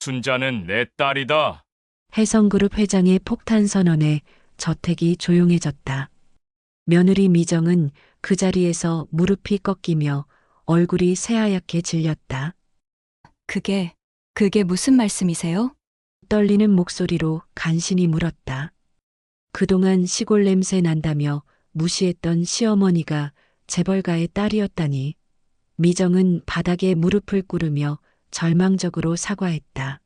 순자는 내 딸이다. 해성그룹 회장의 폭탄 선언에 저택이 조용해졌다. 며느리 미정은 그 자리에서 무릎이 꺾이며 얼굴이 새하얗게 질렸다. 그게 무슨 말씀이세요? 떨리는 목소리로 간신히 물었다. 그동안 시골 냄새 난다며 무시했던 시어머니가 재벌가의 딸이었다니. 미정은 바닥에 무릎을 꿇으며 절망적으로 사과했다.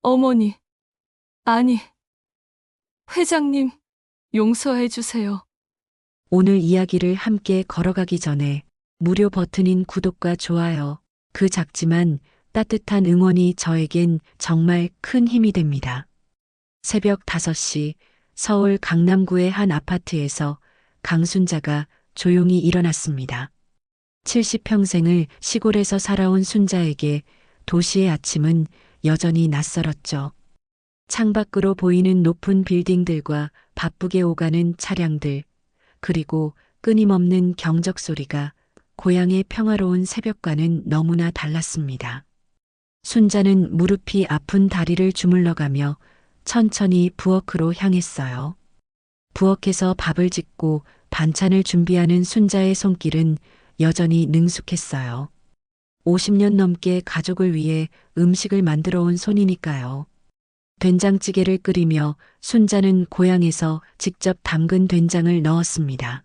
어머니, 아니, 회장님, 용서해 주세요. 오늘 이야기를 함께 걸어가기 전에 무료 버튼인 구독과 좋아요, 그 작지만 따뜻한 응원이 저에겐 정말 큰 힘이 됩니다. 새벽 5시 서울 강남구의 한 아파트에서 강순자가 조용히 일어났습니다. 70평생을 시골에서 살아온 순자에게 도시의 아침은 여전히 낯설었죠. 창밖으로 보이는 높은 빌딩들과 바쁘게 오가는 차량들, 그리고 끊임없는 경적 소리가 고향의 평화로운 새벽과는 너무나 달랐습니다. 순자는 무릎이 아픈 다리를 주물러가며 천천히 부엌으로 향했어요. 부엌에서 밥을 짓고 반찬을 준비하는 순자의 손길은 여전히 능숙했어요. 50년 넘게 가족을 위해 음식을 만들어 온 손이니까요. 된장찌개를 끓이며 순자는 고향에서 직접 담근 된장을 넣었습니다.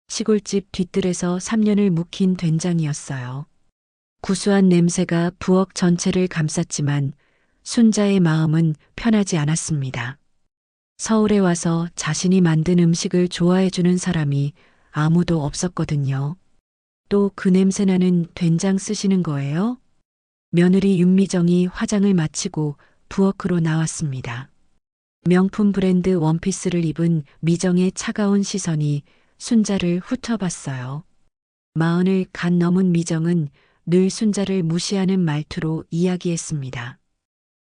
시골집 뒤뜰에서 3년을 묵힌 된장이었어요. 구수한 냄새가 부엌 전체를 감쌌지만 순자의 마음은 편하지 않았습니다. 서울에 와서 자신이 만든 음식을 좋아해주는 사람이 아무도 없었거든요. 또 그 냄새나는 된장 쓰시는 거예요? 며느리 윤미정이 화장을 마치고 부엌으로 나왔습니다. 명품 브랜드 원피스를 입은 미정의 차가운 시선이 순자를 훑어봤어요. 40을 갓 넘은 미정은 늘 순자를 무시하는 말투로 이야기했습니다.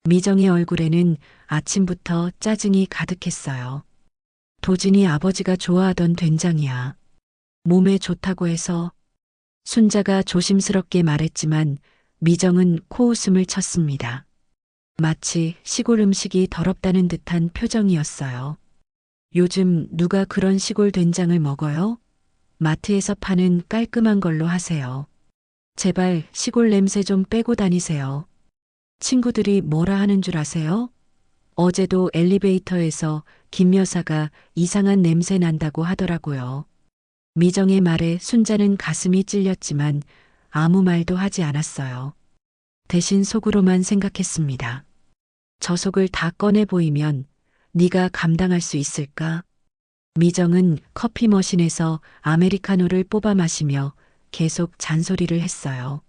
미정의 얼굴에는 아침부터 짜증이 가득했어요. 도진이 아버지가 좋아하던 된장이야. 몸에 좋다고 해서. 순자가 조심스럽게 말했지만 미정은 코웃음을 쳤습니다. 마치 시골 음식이 더럽다는 듯한 표정이었어요. 요즘 누가 그런 시골 된장을 먹어요? 마트에서 파는 깔끔한 걸로 하세요. 제발 시골 냄새 좀 빼고 다니세요. 친구들이 뭐라 하는 줄 아세요? 어제도 엘리베이터에서 김 여사가 이상한 냄새 난다고 하더라고요. 미정의 말에 순자는 가슴이 찔렸지만 아무 말도 하지 않았어요. 대신 속으로만 생각했습니다. 저 속을 다 꺼내 보이면 네가 감당할 수 있을까? 미정은 커피 머신에서 아메리카노를 뽑아 마시며 계속 잔소리를 했어요.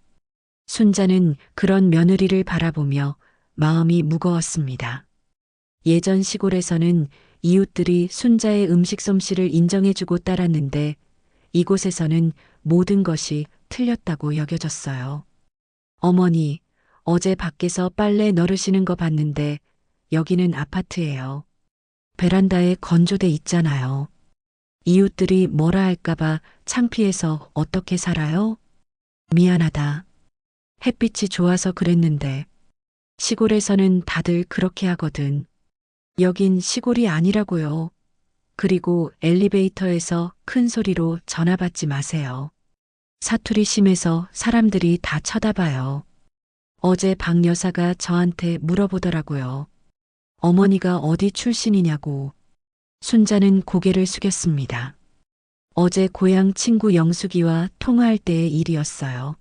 순자는 그런 며느리를 바라보며 마음이 무거웠습니다. 예전 시골에서는 이웃들이 순자의 음식 솜씨를 인정해주고 따랐는데 이곳에서는 모든 것이 틀렸다고 여겨졌어요. 어머니, 어제 밖에서 빨래 널으시는 거 봤는데 여기는 아파트예요. 베란다에 건조대 있잖아요. 이웃들이 뭐라 할까봐 창피해서 어떻게 살아요? 미안하다. 햇빛이 좋아서 그랬는데 시골에서는 다들 그렇게 하거든. 여긴 시골이 아니라고요. 그리고 엘리베이터에서 큰 소리로 전화 받지 마세요. 사투리 심해서 사람들이 다 쳐다봐요. 어제 박 여사가 저한테 물어보더라고요. 어머니가 어디 출신이냐고. 순자는 고개를 숙였습니다. 어제 고향 친구 영숙이와 통화할 때의 일이었어요.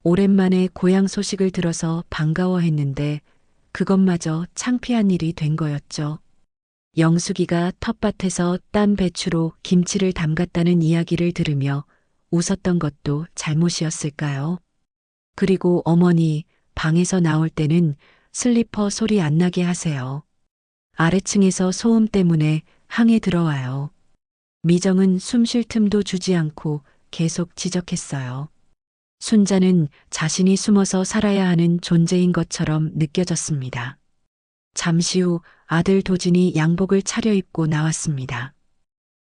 오랜만에 고향 소식을 들어서 반가워했는데 그것마저 창피한 일이 된 거였죠. 영숙이가 텃밭에서 딴 배추로 김치를 담갔다는 이야기를 들으며 웃었던 것도 잘못이었을까요? 그리고 어머니, 방에서 나올 때는 슬리퍼 소리 안 나게 하세요. 아래층에서 소음 때문에 항에 들어와요. 미정은 숨 쉴 틈도 주지 않고 계속 지적했어요. 순자는 자신이 숨어서 살아야 하는 존재인 것처럼 느껴졌습니다. 잠시 후 아들 도진이 양복을 차려입고 나왔습니다.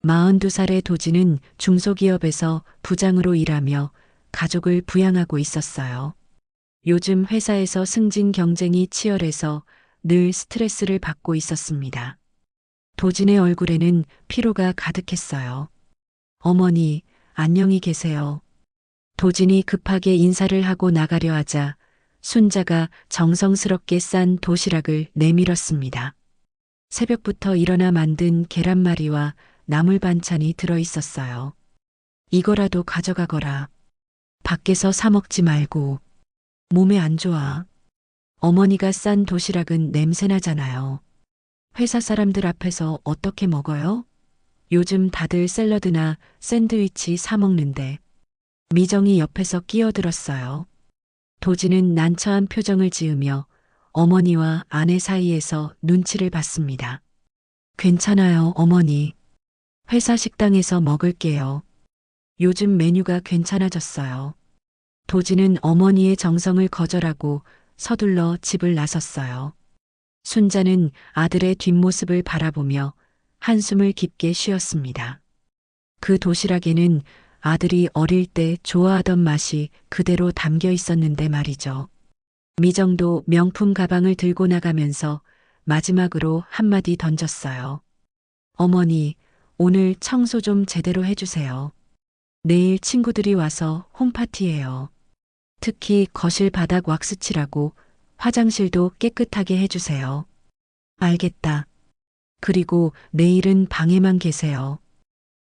42살의 도진은 중소기업에서 부장으로 일하며 가족을 부양하고 있었어요. 요즘 회사에서 승진 경쟁이 치열해서 늘 스트레스를 받고 있었습니다. 도진의 얼굴에는 피로가 가득했어요. 어머니, 안녕히 계세요. 도진이 급하게 인사를 하고 나가려 하자 순자가 정성스럽게 싼 도시락을 내밀었습니다. 새벽부터 일어나 만든 계란말이와 나물 반찬이 들어 있었어요. 이거라도 가져가거라. 밖에서 사 먹지 말고. 몸에 안 좋아. 어머니가 싼 도시락은 냄새나잖아요. 회사 사람들 앞에서 어떻게 먹어요? 요즘 다들 샐러드나 샌드위치 사 먹는데. 미정이 옆에서 끼어들었어요. 도진은 난처한 표정을 지으며 어머니와 아내 사이에서 눈치를 봤습니다. 괜찮아요, 어머니. 회사 식당에서 먹을게요. 요즘 메뉴가 괜찮아졌어요. 도진은 어머니의 정성을 거절하고 서둘러 집을 나섰어요. 순자는 아들의 뒷모습을 바라보며 한숨을 깊게 쉬었습니다. 그 도시락에는 아들이 어릴 때 좋아하던 맛이 그대로 담겨 있었는데 말이죠. 미정도 명품 가방을 들고 나가면서 마지막으로 한마디 던졌어요. 어머니, 오늘 청소 좀 제대로 해주세요. 내일 친구들이 와서 홈파티예요. 특히 거실 바닥 왁스칠하고 화장실도 깨끗하게 해주세요. 알겠다. 그리고 내일은 방에만 계세요.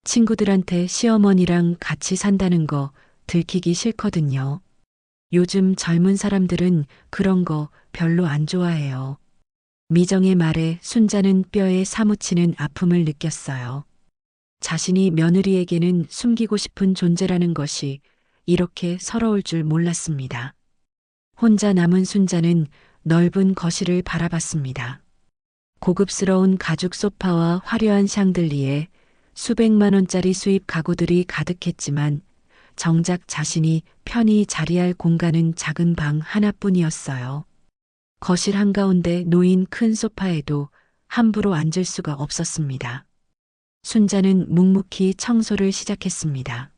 친구들한테 시어머니랑 같이 산다는 거 들키기 싫거든요. 요즘 젊은 사람들은 그런 거 별로 안 좋아해요. 미정의 말에 순자는 뼈에 사무치는 아픔을 느꼈어요. 자신이 며느리에게는 숨기고 싶은 존재라는 것이 이렇게 서러울 줄 몰랐습니다. 혼자 남은 순자는 넓은 거실을 바라봤습니다. 고급스러운 가죽 소파와 화려한 샹들리에 수백만 원짜리 수입 가구들이 가득했지만 정작 자신이 편히 자리할 공간은 작은 방 하나뿐이었어요. 거실 한가운데 놓인 큰 소파에도 함부로 앉을 수가 없었습니다. 순자는 묵묵히 청소를 시작했습니다.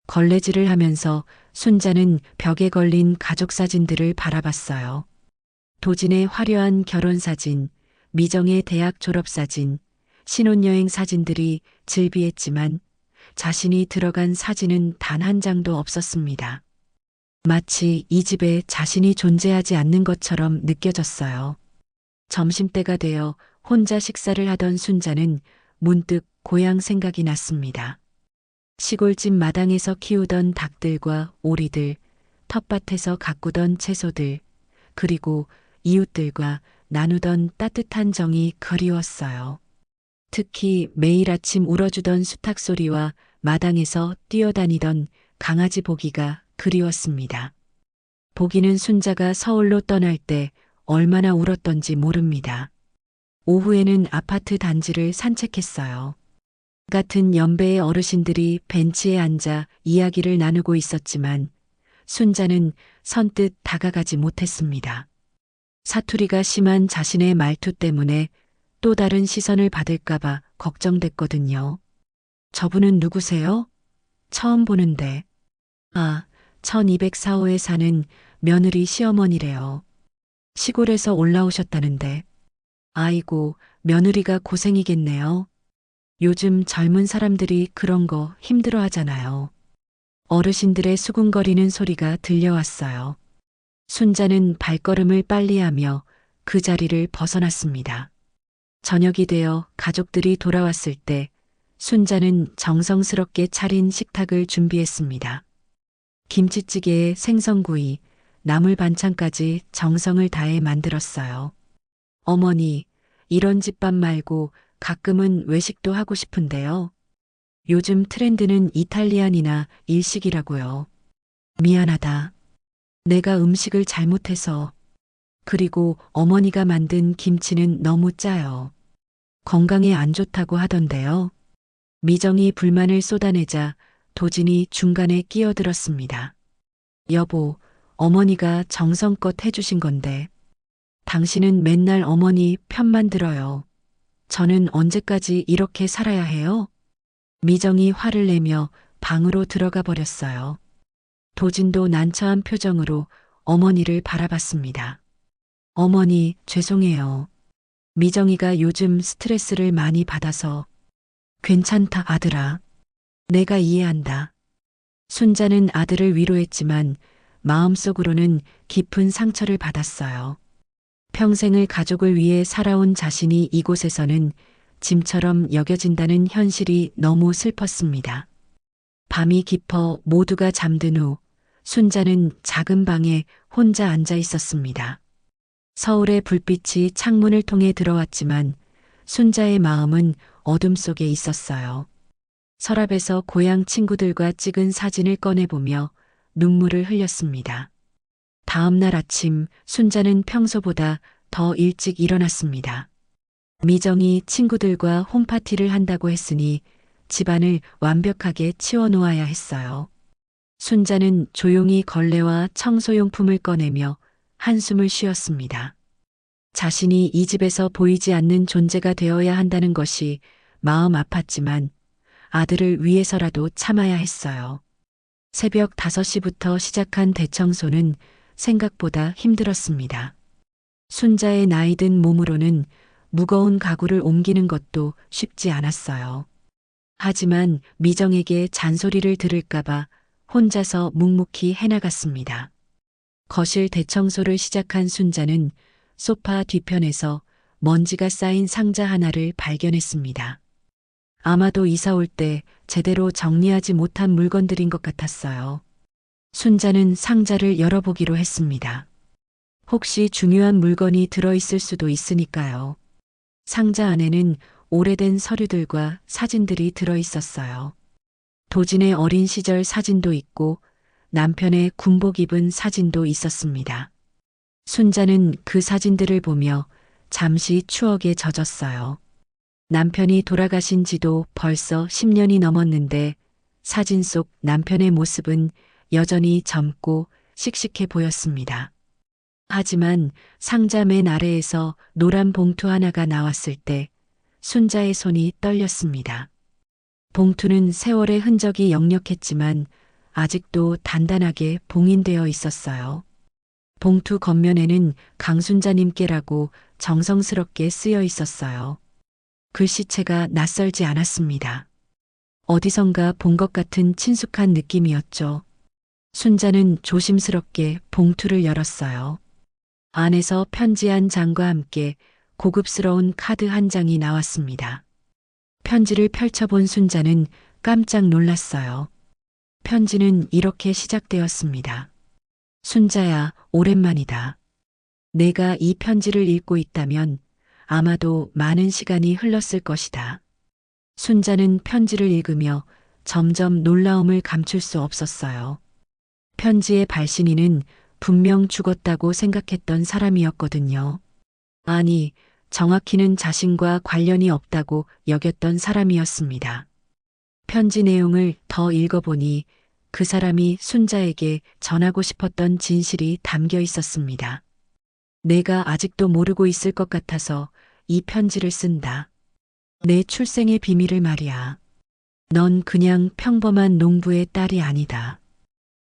걸레질을 하면서 순자는 벽에 걸린 가족 사진들을 바라봤어요. 도진의 화려한 결혼사진, 미정의 대학 졸업사진, 신혼여행 사진들이 즐비했지만 자신이 들어간 사진은 단 한 장도 없었습니다. 마치 이 집에 자신이 존재하지 않는 것처럼 느껴졌어요. 점심때가 되어 혼자 식사를 하던 순자는 문득 고향 생각이 났습니다. 시골집 마당에서 키우던 닭들과 오리들, 텃밭에서 가꾸던 채소들, 그리고 이웃들과 나누던 따뜻한 정이 그리웠어요. 특히 매일 아침 울어주던 수탉 소리와 마당에서 뛰어다니던 강아지 보기가 그리웠습니다. 보기는 순자가 서울로 떠날 때 얼마나 울었던지 모릅니다. 오후에는 아파트 단지를 산책했어요. 같은 연배의 어르신들이 벤치에 앉아 이야기를 나누고 있었지만 순자는 선뜻 다가가지 못했습니다. 사투리가 심한 자신의 말투 때문에 또 다른 시선을 받을까봐 걱정됐거든요. 저분은 누구세요? 처음 보는데. 아, 1204호에 사는 며느리 시어머니래요. 시골에서 올라오셨다는데. 아이고, 며느리가 고생이겠네요. 요즘 젊은 사람들이 그런 거 힘들어 하잖아요. 어르신들의 수군거리는 소리가 들려왔어요. 순자는 발걸음을 빨리 하며 그 자리를 벗어났습니다. 저녁이 되어 가족들이 돌아왔을 때 순자는 정성스럽게 차린 식탁을 준비했습니다. 김치찌개에 생선구이, 나물 반찬까지 정성을 다해 만들었어요. 어머니, 이런 집밥 말고 가끔은 외식도 하고 싶은데요. 요즘 트렌드는 이탈리안이나 일식이라고요. 미안하다. 내가 음식을 잘못해서. 그리고 어머니가 만든 김치는 너무 짜요. 건강에 안 좋다고 하던데요. 미정이 불만을 쏟아내자 도진이 중간에 끼어들었습니다. 여보, 어머니가 정성껏 해주신 건데. 당신은 맨날 어머니 편만 들어요. 저는 언제까지 이렇게 살아야 해요? 미정이 화를 내며 방으로 들어가 버렸어요. 도진도 난처한 표정으로 어머니를 바라봤습니다. 어머니, 죄송해요. 미정이가 요즘 스트레스를 많이 받아서. 괜찮다, 아들아. 내가 이해한다. 순자는 아들을 위로했지만 마음속으로는 깊은 상처를 받았어요. 평생을 가족을 위해 살아온 자신이 이곳에서는 짐처럼 여겨진다는 현실이 너무 슬펐습니다. 밤이 깊어 모두가 잠든 후 순자는 작은 방에 혼자 앉아 있었습니다. 서울의 불빛이 창문을 통해 들어왔지만 순자의 마음은 어둠 속에 있었어요. 서랍에서 고향 친구들과 찍은 사진을 꺼내보며 눈물을 흘렸습니다. 다음 날 아침 순자는 평소보다 더 일찍 일어났습니다. 미정이 친구들과 홈파티를 한다고 했으니 집안을 완벽하게 치워놓아야 했어요. 순자는 조용히 걸레와 청소용품을 꺼내며 한숨을 쉬었습니다. 자신이 이 집에서 보이지 않는 존재가 되어야 한다는 것이 마음 아팠지만 아들을 위해서라도 참아야 했어요. 새벽 5시부터 시작한 대청소는 생각보다 힘들었습니다. 순자의 나이든 몸으로는 무거운 가구를 옮기는 것도 쉽지 않았어요. 하지만 미정에게 잔소리를 들을까봐 혼자서 묵묵히 해나갔습니다. 거실 대청소를 시작한 순자는 소파 뒤편에서 먼지가 쌓인 상자 하나를 발견했습니다. 아마도 이사 올 때 제대로 정리하지 못한 물건들인 것 같았어요. 순자는 상자를 열어보기로 했습니다. 혹시 중요한 물건이 들어있을 수도 있으니까요. 상자 안에는 오래된 서류들과 사진들이 들어있었어요. 도진의 어린 시절 사진도 있고 남편의 군복 입은 사진도 있었습니다. 순자는 그 사진들을 보며 잠시 추억에 젖었어요. 남편이 돌아가신 지도 벌써 10년이 넘었는데 사진 속 남편의 모습은 여전히 젊고 씩씩해 보였습니다. 하지만 상자 맨 아래에서 노란 봉투 하나가 나왔을 때 순자의 손이 떨렸습니다. 봉투는 세월의 흔적이 역력했지만 아직도 단단하게 봉인되어 있었어요. 봉투 겉면에는 강순자님께라고 정성스럽게 쓰여 있었어요. 글씨체가 낯설지 않았습니다. 어디선가 본 것 같은 친숙한 느낌이었죠. 순자는 조심스럽게 봉투를 열었어요. 안에서 편지 한 장과 함께 고급스러운 카드 한 장이 나왔습니다. 편지를 펼쳐본 순자는 깜짝 놀랐어요. 편지는 이렇게 시작되었습니다. 순자야, 오랜만이다. 내가 이 편지를 읽고 있다면 아마도 많은 시간이 흘렀을 것이다. 순자는 편지를 읽으며 점점 놀라움을 감출 수 없었어요. 편지의 발신인은 분명 죽었다고 생각했던 사람이었거든요. 아니, 정확히는 자신과 관련이 없다고 여겼던 사람이었습니다. 편지 내용을 더 읽어보니 그 사람이 순자에게 전하고 싶었던 진실이 담겨 있었습니다. 내가 아직도 모르고 있을 것 같아서 이 편지를 쓴다. 내 출생의 비밀을 말이야. 넌 그냥 평범한 농부의 딸이 아니다.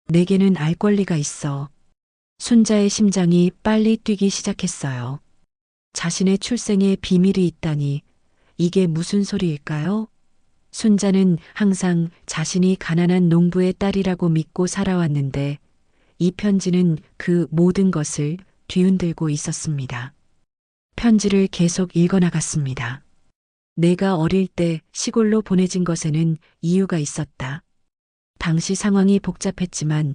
내게는 알 권리가 있어. 순자의 심장이 빨리 뛰기 시작했어요. 자신의 출생에 비밀이 있다니 이게 무슨 소리일까요? 순자는 항상 자신이 가난한 농부의 딸이라고 믿고 살아왔는데 이 편지는 그 모든 것을 뒤흔들고 있었습니다. 편지를 계속 읽어나갔습니다. 내가 어릴 때 시골로 보내진 것에는 이유가 있었다. 당시 상황이 복잡했지만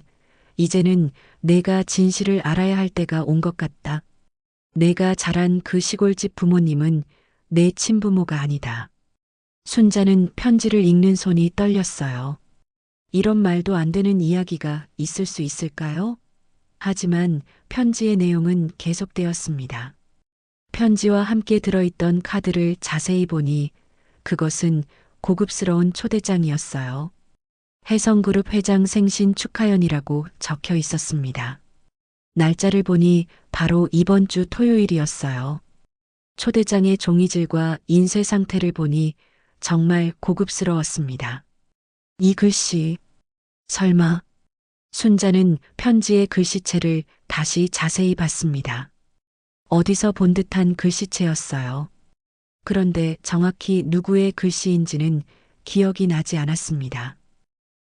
이제는 내가 진실을 알아야 할 때가 온 것 같다. 내가 자란 그 시골집 부모님은 내 친부모가 아니다. 순자는 편지를 읽는 손이 떨렸어요. 이런 말도 안 되는 이야기가 있을 수 있을까요? 하지만 편지의 내용은 계속되었습니다. 편지와 함께 들어있던 카드를 자세히 보니 그것은 고급스러운 초대장이었어요. 혜성그룹 회장 생신 축하연이라고 적혀 있었습니다. 날짜를 보니 바로 이번 주 토요일이었어요. 초대장의 종이질과 인쇄 상태를 보니 정말 고급스러웠습니다. 이 글씨, 설마 순자는 편지의 글씨체를 다시 자세히 봤습니다. 어디서 본 듯한 글씨체였어요. 그런데 정확히 누구의 글씨인지는 기억이 나지 않았습니다.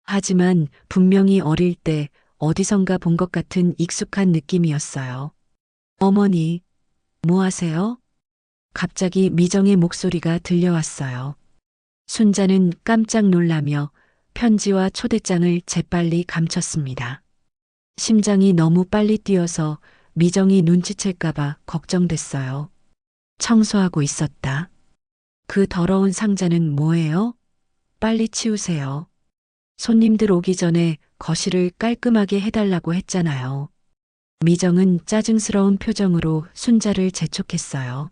하지만 분명히 어릴 때 어디선가 본 것 같은 익숙한 느낌이었어요. 어머니, 뭐 하세요? 갑자기 미정의 목소리가 들려왔어요. 순자는 깜짝 놀라며 편지와 초대장을 재빨리 감췄습니다. 심장이 너무 빨리 뛰어서 미정이 눈치챌까봐 걱정됐어요. 청소하고 있었다. 그 더러운 상자는 뭐예요? 빨리 치우세요. 손님들 오기 전에 거실을 깔끔하게 해달라고 했잖아요. 미정은 짜증스러운 표정으로 순자를 재촉했어요.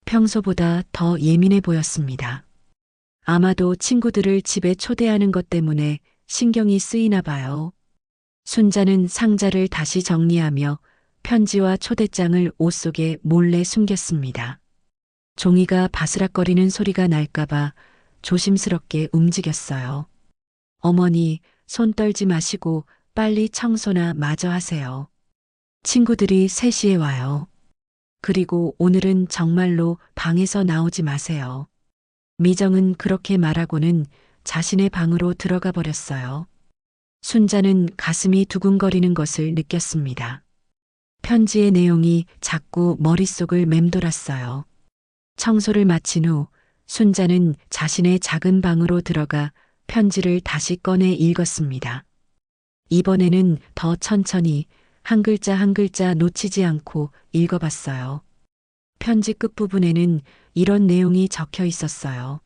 평소보다 더 예민해 보였습니다. 아마도 친구들을 집에 초대하는 것 때문에 신경이 쓰이나 봐요. 순자는 상자를 다시 정리하며 편지와 초대장을 옷 속에 몰래 숨겼습니다. 종이가 바스락거리는 소리가 날까봐 조심스럽게 움직였어요. 어머니, 손 떨지 마시고 빨리 청소나 마저 하세요. 친구들이 3시에 와요. 그리고 오늘은 정말로 방에서 나오지 마세요. 미정은 그렇게 말하고는 자신의 방으로 들어가 버렸어요. 순자는 가슴이 두근거리는 것을 느꼈습니다. 편지의 내용이 자꾸 머릿속을 맴돌았어요. 청소를 마친 후 순자는 자신의 작은 방으로 들어가 편지를 다시 꺼내 읽었습니다. 이번에는 더 천천히 한 글자 한 글자 놓치지 않고 읽어봤어요. 편지 끝부분에는 이런 내용이 적혀 있었어요.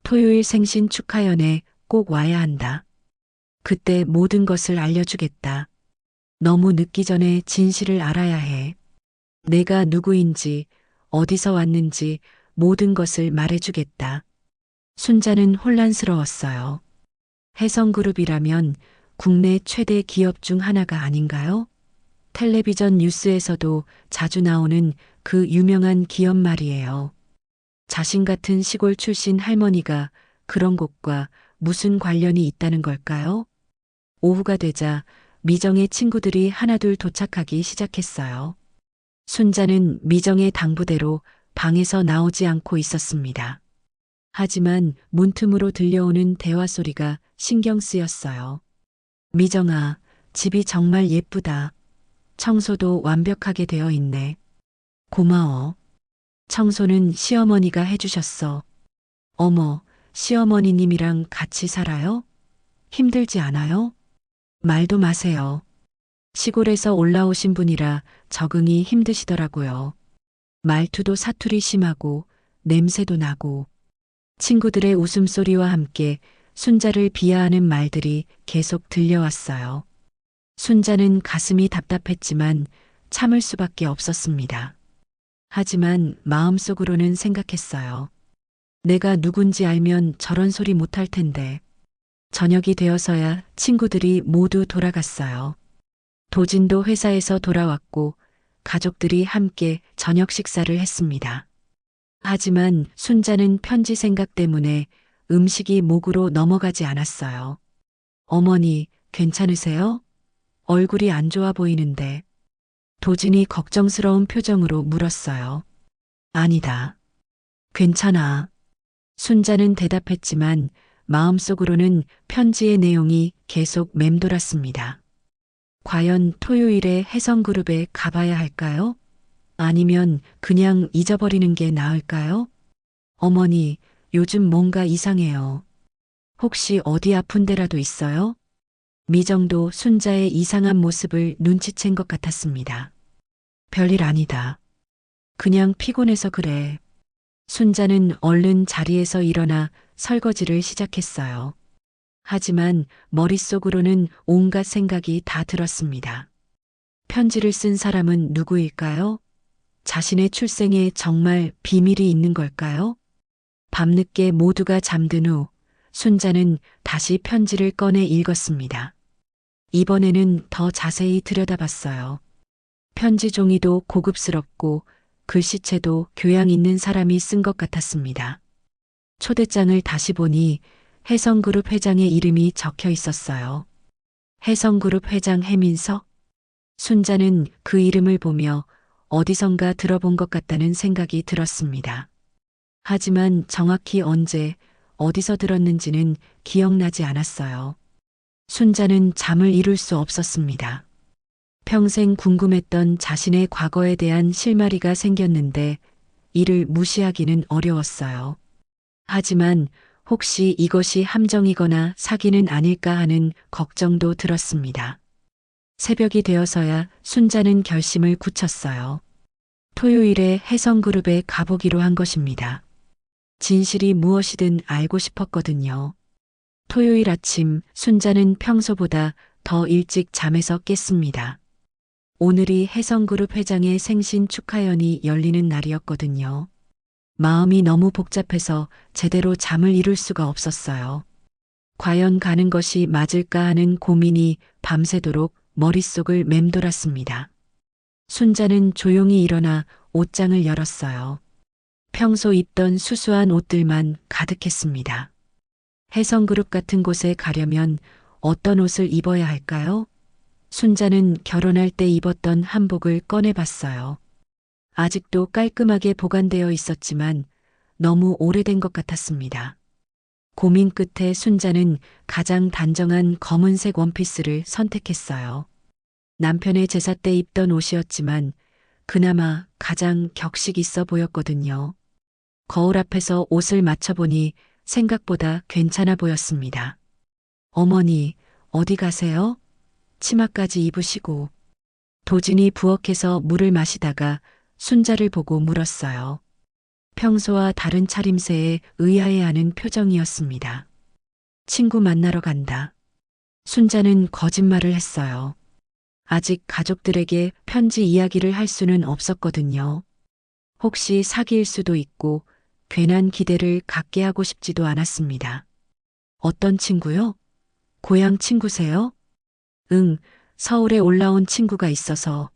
토요일 생신 축하연에 꼭 와야 한다. 그때 모든 것을 알려주겠다. 너무 늦기 전에 진실을 알아야 해. 내가 누구인지, 어디서 왔는지 모든 것을 말해주겠다. 순자는 혼란스러웠어요. 혜성그룹이라면 국내 최대 기업 중 하나가 아닌가요? 텔레비전 뉴스에서도 자주 나오는 그 유명한 기업 말이에요. 자신 같은 시골 출신 할머니가 그런 곳과 무슨 관련이 있다는 걸까요? 오후가 되자 미정의 친구들이 하나둘 도착하기 시작했어요. 순자는 미정의 당부대로 방에서 나오지 않고 있었습니다. 하지만 문틈으로 들려오는 대화 소리가 신경 쓰였어요. 미정아, 집이 정말 예쁘다. 청소도 완벽하게 되어 있네. 고마워. 청소는 시어머니가 해주셨어. 어머, 시어머니님이랑 같이 살아요? 힘들지 않아요? 말도 마세요. 시골에서 올라오신 분이라 적응이 힘드시더라고요. 말투도 사투리 심하고 냄새도 나고. 친구들의 웃음소리와 함께 순자를 비하하는 말들이 계속 들려왔어요. 순자는 가슴이 답답했지만 참을 수밖에 없었습니다. 하지만 마음속으로는 생각했어요. 내가 누군지 알면 저런 소리 못할 텐데. 저녁이 되어서야 친구들이 모두 돌아갔어요. 도진도 회사에서 돌아왔고 가족들이 함께 저녁 식사를 했습니다. 하지만 순자는 편지 생각 때문에 음식이 목으로 넘어가지 않았어요. 어머니, 괜찮으세요? 얼굴이 안 좋아 보이는데. 도진이 걱정스러운 표정으로 물었어요. 아니다. 괜찮아. 순자는 대답했지만 마음속으로는 편지의 내용이 계속 맴돌았습니다. 과연 토요일에 혜성그룹에 가봐야 할까요? 아니면 그냥 잊어버리는 게 나을까요? 어머니, 요즘 뭔가 이상해요. 혹시 어디 아픈 데라도 있어요? 미정도 순자의 이상한 모습을 눈치챈 것 같았습니다. 별일 아니다. 그냥 피곤해서 그래. 순자는 얼른 자리에서 일어나 설거지를 시작했어요. 하지만 머릿속으로는 온갖 생각이 다 들었습니다. 편지를 쓴 사람은 누구일까요? 자신의 출생에 정말 비밀이 있는 걸까요? 밤늦게 모두가 잠든 후 순자는 다시 편지를 꺼내 읽었습니다. 이번에는 더 자세히 들여다봤어요. 편지 종이도 고급스럽고 글씨체도 교양 있는 사람이 쓴 것 같았습니다. 초대장을 다시 보니 혜성그룹 회장의 이름이 적혀 있었어요. 해성그룹 회장 해민석? 순자는 그 이름을 보며 어디선가 들어본 것 같다는 생각이 들었습니다. 하지만 정확히 언제, 어디서 들었는지는 기억나지 않았어요. 순자는 잠을 이룰 수 없었습니다. 평생 궁금했던 자신의 과거에 대한 실마리가 생겼는데 이를 무시하기는 어려웠어요. 하지만 혹시 이것이 함정이거나 사기는 아닐까 하는 걱정도 들었습니다. 새벽이 되어서야 순자는 결심을 굳혔어요. 토요일에 해성그룹에 가보기로 한 것입니다. 진실이 무엇이든 알고 싶었거든요. 토요일 아침 순자는 평소보다 더 일찍 잠에서 깼습니다. 오늘이 해성그룹 회장의 생신 축하연이 열리는 날이었거든요. 마음이 너무 복잡해서 제대로 잠을 이룰 수가 없었어요. 과연 가는 것이 맞을까 하는 고민이 밤새도록 머릿속을 맴돌았습니다. 순자는 조용히 일어나 옷장을 열었어요. 평소 입던 수수한 옷들만 가득했습니다. 해성그룹 같은 곳에 가려면 어떤 옷을 입어야 할까요? 순자는 결혼할 때 입었던 한복을 꺼내봤어요. 아직도 깔끔하게 보관되어 있었지만 너무 오래된 것 같았습니다. 고민 끝에 순자는 가장 단정한 검은색 원피스를 선택했어요. 남편의 제사 때 입던 옷이었지만 그나마 가장 격식 있어 보였거든요. 거울 앞에서 옷을 맞춰보니 생각보다 괜찮아 보였습니다. 어머니, 어디 가세요? 치마까지 입으시고. 도진이 부엌에서 물을 마시다가 순자를 보고 물었어요. 평소와 다른 차림새에 의아해하는 표정이었습니다. 친구 만나러 간다. 순자는 거짓말을 했어요. 아직 가족들에게 편지 이야기를 할 수는 없었거든요. 혹시 사기일 수도 있고 괜한 기대를 갖게 하고 싶지도 않았습니다. 어떤 친구요? 고향 친구세요? 응, 서울에 올라온 친구가 있어서.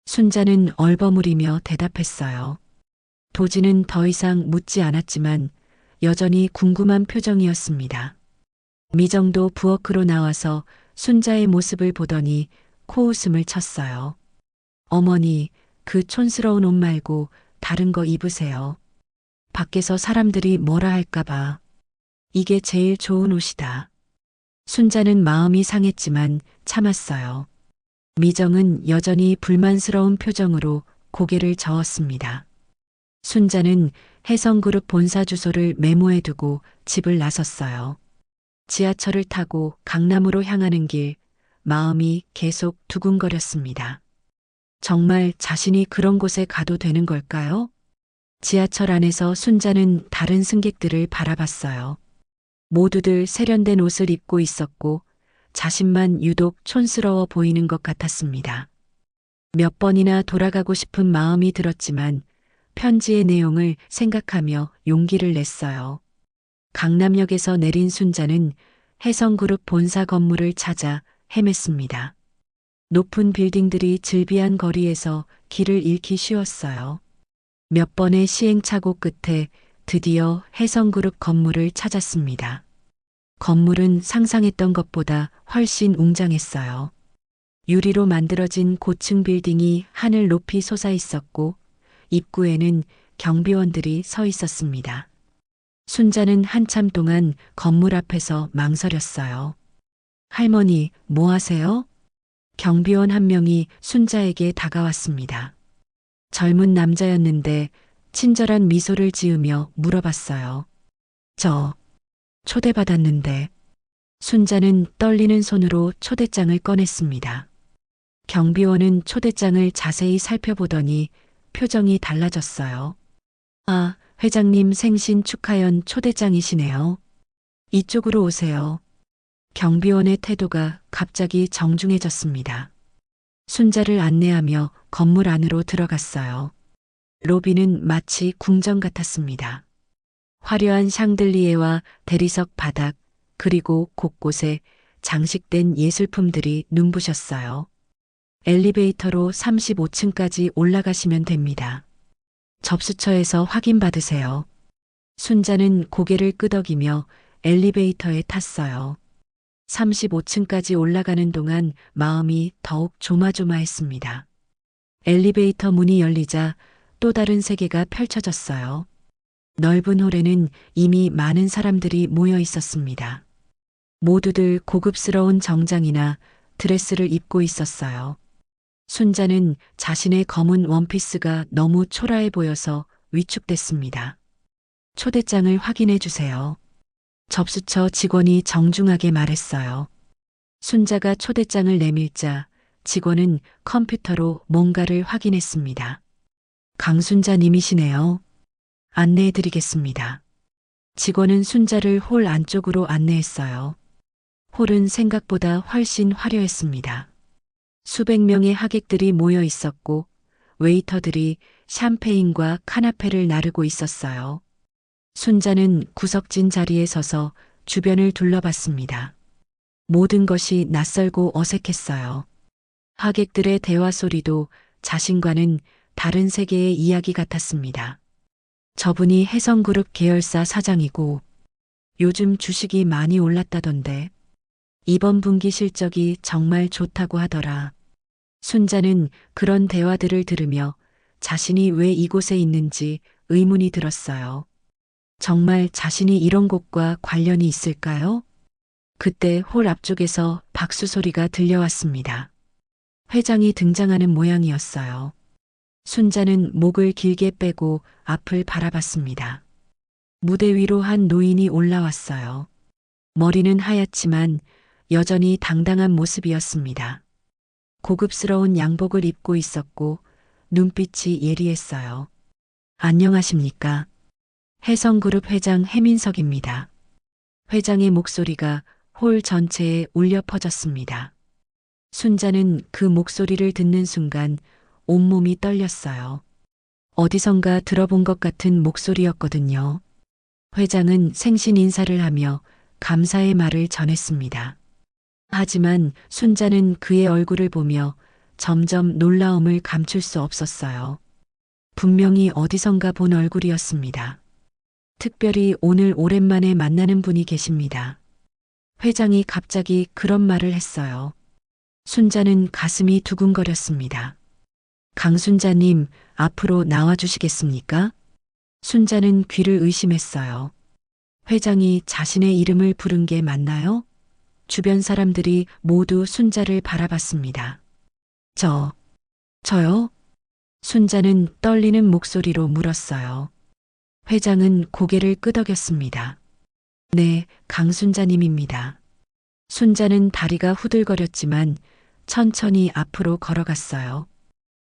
순자는 얼버무리며 대답했어요. 도지는 더 이상 묻지 않았지만 여전히 궁금한 표정이었습니다. 미정도 부엌으로 나와서 순자의 모습을 보더니 코웃음을 쳤어요. 어머니, 그 촌스러운 옷 말고 다른 거 입으세요. 밖에서 사람들이 뭐라 할까봐. 이게 제일 좋은 옷이다. 순자는 마음이 상했지만 참았어요. 미정은 여전히 불만스러운 표정으로 고개를 저었습니다. 순자는 해성그룹 본사 주소를 메모해두고 집을 나섰어요. 지하철을 타고 강남으로 향하는 길, 마음이 계속 두근거렸습니다. 정말 자신이 그런 곳에 가도 되는 걸까요? 지하철 안에서 순자는 다른 승객들을 바라봤어요. 모두들 세련된 옷을 입고 있었고 자신만 유독 촌스러워 보이는 것 같았습니다. 몇 번이나 돌아가고 싶은 마음이 들었지만 편지의 내용을 생각하며 용기를 냈어요. 강남역에서 내린 순자는 해성그룹 본사 건물을 찾아 헤맸습니다. 높은 빌딩들이 즐비한 거리에서 길을 잃기 쉬웠어요. 몇 번의 시행착오 끝에 드디어 해성그룹 건물을 찾았습니다. 건물은 상상했던 것보다 훨씬 웅장했어요. 유리로 만들어진 고층 빌딩이 하늘 높이 솟아 있었고 입구에는 경비원들이 서 있었습니다. 순자는 한참 동안 건물 앞에서 망설였어요. 할머니, 뭐 하세요? 경비원 한 명이 순자에게 다가왔습니다. 젊은 남자였는데 친절한 미소를 지으며 물어봤어요. 저 초대받았는데. 순자는 떨리는 손으로 초대장을 꺼냈습니다. 경비원은 초대장을 자세히 살펴보더니 표정이 달라졌어요. 아, 회장님 생신 축하연 초대장이시네요. 이쪽으로 오세요. 경비원의 태도가 갑자기 정중해졌습니다. 순자를 안내하며 건물 안으로 들어갔어요. 로비는 마치 궁전 같았습니다. 화려한 샹들리에와 대리석 바닥, 그리고 곳곳에 장식된 예술품들이 눈부셨어요. 엘리베이터로 35층까지 올라가시면 됩니다. 접수처에서 확인받으세요. 순자는 고개를 끄덕이며 엘리베이터에 탔어요. 35층까지 올라가는 동안 마음이 더욱 조마조마했습니다. 엘리베이터 문이 열리자 또 다른 세계가 펼쳐졌어요. 넓은 홀에는 이미 많은 사람들이 모여 있었습니다. 모두들 고급스러운 정장이나 드레스를 입고 있었어요. 순자는 자신의 검은 원피스가 너무 초라해 보여서 위축됐습니다. 초대장을 확인해 주세요. 접수처 직원이 정중하게 말했어요. 순자가 초대장을 내밀자 직원은 컴퓨터로 뭔가를 확인했습니다. 강순자님이시네요. 안내해 드리겠습니다. 직원은 순자를 홀 안쪽으로 안내했어요. 홀은 생각보다 훨씬 화려했습니다. 수백 명의 하객들이 모여 있었고 웨이터들이 샴페인과 카나페를 나르고 있었어요. 순자는 구석진 자리에 서서 주변을 둘러봤습니다. 모든 것이 낯설고 어색했어요. 하객들의 대화 소리도 자신과는 다른 세계의 이야기 같았습니다. 저분이 해성그룹 계열사 사장이고 요즘 주식이 많이 올랐다던데 이번 분기 실적이 정말 좋다고 하더라. 순자는 그런 대화들을 들으며 자신이 왜 이곳에 있는지 의문이 들었어요. 정말 자신이 이런 곳과 관련이 있을까요? 그때 홀 앞쪽에서 박수 소리가 들려왔습니다. 회장이 등장하는 모양이었어요. 순자는 목을 길게 빼고 앞을 바라봤습니다. 무대 위로 한 노인이 올라왔어요. 머리는 하얗지만 여전히 당당한 모습이었습니다. 고급스러운 양복을 입고 있었고 눈빛이 예리했어요. 안녕하십니까? 해성그룹 회장 해민석입니다. 회장의 목소리가 홀 전체에 울려 퍼졌습니다. 순자는 그 목소리를 듣는 순간 온몸이 떨렸어요. 어디선가 들어본 것 같은 목소리였거든요. 회장은 생신 인사를 하며 감사의 말을 전했습니다. 하지만 순자는 그의 얼굴을 보며 점점 놀라움을 감출 수 없었어요. 분명히 어디선가 본 얼굴이었습니다. 특별히 오늘 오랜만에 만나는 분이 계십니다. 회장이 갑자기 그런 말을 했어요. 순자는 가슴이 두근거렸습니다. 강순자님, 앞으로 나와주시겠습니까? 순자는 귀를 의심했어요. 회장이 자신의 이름을 부른 게 맞나요? 주변 사람들이 모두 순자를 바라봤습니다. 저요? 순자는 떨리는 목소리로 물었어요. 회장은 고개를 끄덕였습니다. 네, 강순자님입니다. 순자는 다리가 후들거렸지만 천천히 앞으로 걸어갔어요.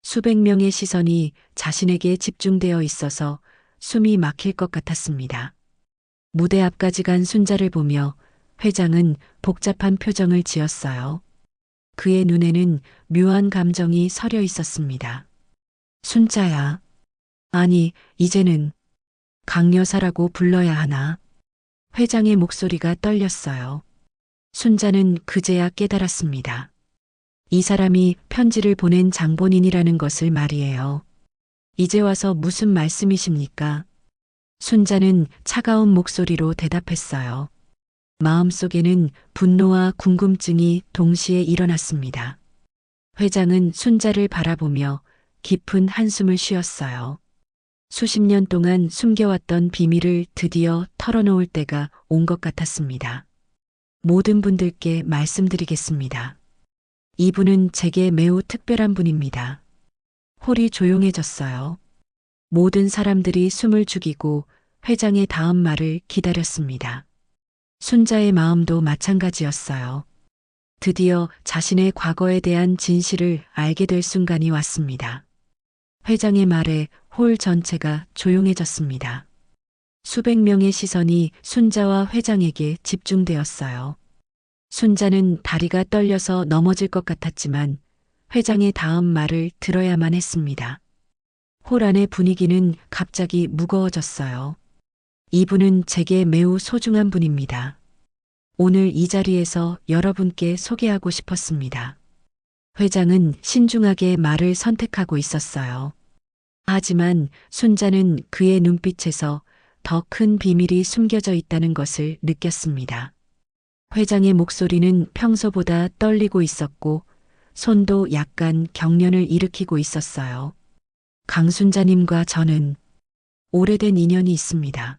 수백 명의 시선이 자신에게 집중되어 있어서 숨이 막힐 것 같았습니다. 무대 앞까지 간 순자를 보며 회장은 복잡한 표정을 지었어요. 그의 눈에는 묘한 감정이 서려 있었습니다. 순자야. 아니, 이제는 강여사라고 불러야 하나? 회장의 목소리가 떨렸어요. 순자는 그제야 깨달았습니다. 이 사람이 편지를 보낸 장본인이라는 것을 말이에요. 이제 와서 무슨 말씀이십니까? 순자는 차가운 목소리로 대답했어요. 마음속에는 분노와 궁금증이 동시에 일어났습니다. 회장은 순자를 바라보며 깊은 한숨을 쉬었어요. 수십 년 동안 숨겨왔던 비밀을 드디어 털어놓을 때가 온 것 같았습니다. 모든 분들께 말씀드리겠습니다. 이분은 제게 매우 특별한 분입니다. 홀이 조용해졌어요. 모든 사람들이 숨을 죽이고 회장의 다음 말을 기다렸습니다. 순자의 마음도 마찬가지였어요. 드디어 자신의 과거에 대한 진실을 알게 될 순간이 왔습니다. 회장의 말에 홀 전체가 조용해졌습니다. 수백 명의 시선이 순자와 회장에게 집중되었어요. 순자는 다리가 떨려서 넘어질 것 같았지만 회장의 다음 말을 들어야만 했습니다. 홀 안의 분위기는 갑자기 무거워졌어요. 이분은 제게 매우 소중한 분입니다. 오늘 이 자리에서 여러분께 소개하고 싶었습니다. 회장은 신중하게 말을 선택하고 있었어요. 하지만 순자는 그의 눈빛에서 더 큰 비밀이 숨겨져 있다는 것을 느꼈습니다. 회장의 목소리는 평소보다 떨리고 있었고 손도 약간 경련을 일으키고 있었어요. 강순자님과 저는 오래된 인연이 있습니다.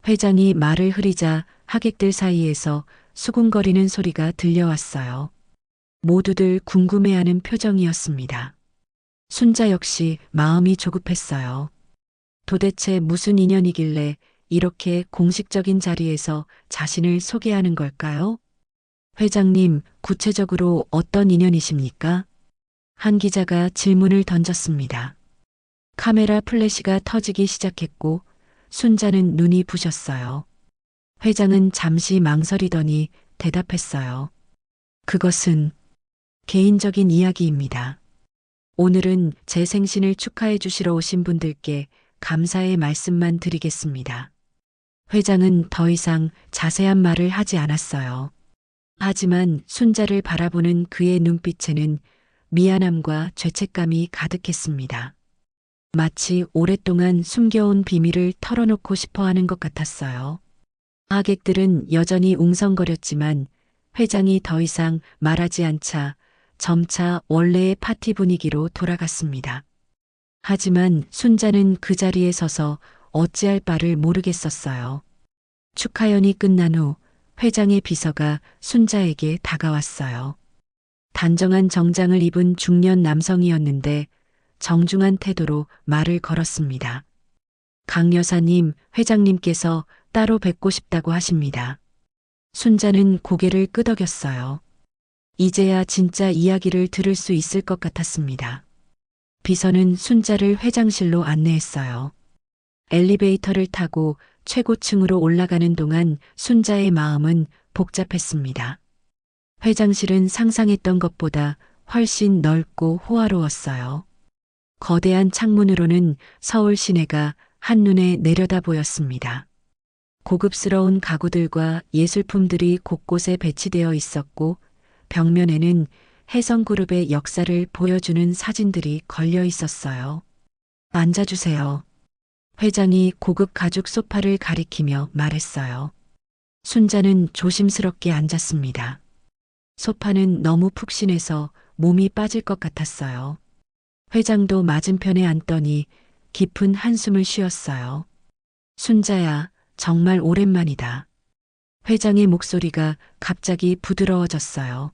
회장이 말을 흐리자 하객들 사이에서 수군거리는 소리가 들려왔어요. 모두들 궁금해하는 표정이었습니다. 순자 역시 마음이 조급했어요. 도대체 무슨 인연이길래 이렇게 공식적인 자리에서 자신을 소개하는 걸까요? 회장님, 구체적으로 어떤 인연이십니까? 한 기자가 질문을 던졌습니다. 카메라 플래시가 터지기 시작했고 순자는 눈이 부셨어요. 회장은 잠시 망설이더니 대답했어요. 그것은 개인적인 이야기입니다. 오늘은 제 생신을 축하해 주시러 오신 분들께 감사의 말씀만 드리겠습니다. 회장은 더 이상 자세한 말을 하지 않았어요. 하지만 순자를 바라보는 그의 눈빛에는 미안함과 죄책감이 가득했습니다. 마치 오랫동안 숨겨온 비밀을 털어놓고 싶어 하는 것 같았어요. 하객들은 여전히 웅성거렸지만 회장이 더 이상 말하지 않자 점차 원래의 파티 분위기로 돌아갔습니다. 하지만 순자는 그 자리에 서서 어찌할 바를 모르겠었어요. 축하연이 끝난 후 회장의 비서가 순자에게 다가왔어요. 단정한 정장을 입은 중년 남성이었는데 정중한 태도로 말을 걸었습니다. 강 여사님, 회장님께서 따로 뵙고 싶다고 하십니다. 순자는 고개를 끄덕였어요. 이제야 진짜 이야기를 들을 수 있을 것 같았습니다. 비서는 순자를 회장실로 안내했어요. 엘리베이터를 타고 최고층으로 올라가는 동안 순자의 마음은 복잡했습니다. 회장실은 상상했던 것보다 훨씬 넓고 호화로웠어요. 거대한 창문으로는 서울 시내가 한눈에 내려다 보였습니다. 고급스러운 가구들과 예술품들이 곳곳에 배치되어 있었고 벽면에는 혜성그룹의 역사를 보여주는 사진들이 걸려 있었어요. 앉아주세요. 회장이 고급 가죽 소파를 가리키며 말했어요. 순자는 조심스럽게 앉았습니다. 소파는 너무 푹신해서 몸이 빠질 것 같았어요. 회장도 맞은편에 앉더니 깊은 한숨을 쉬었어요. 순자야, 정말 오랜만이다. 회장의 목소리가 갑자기 부드러워졌어요.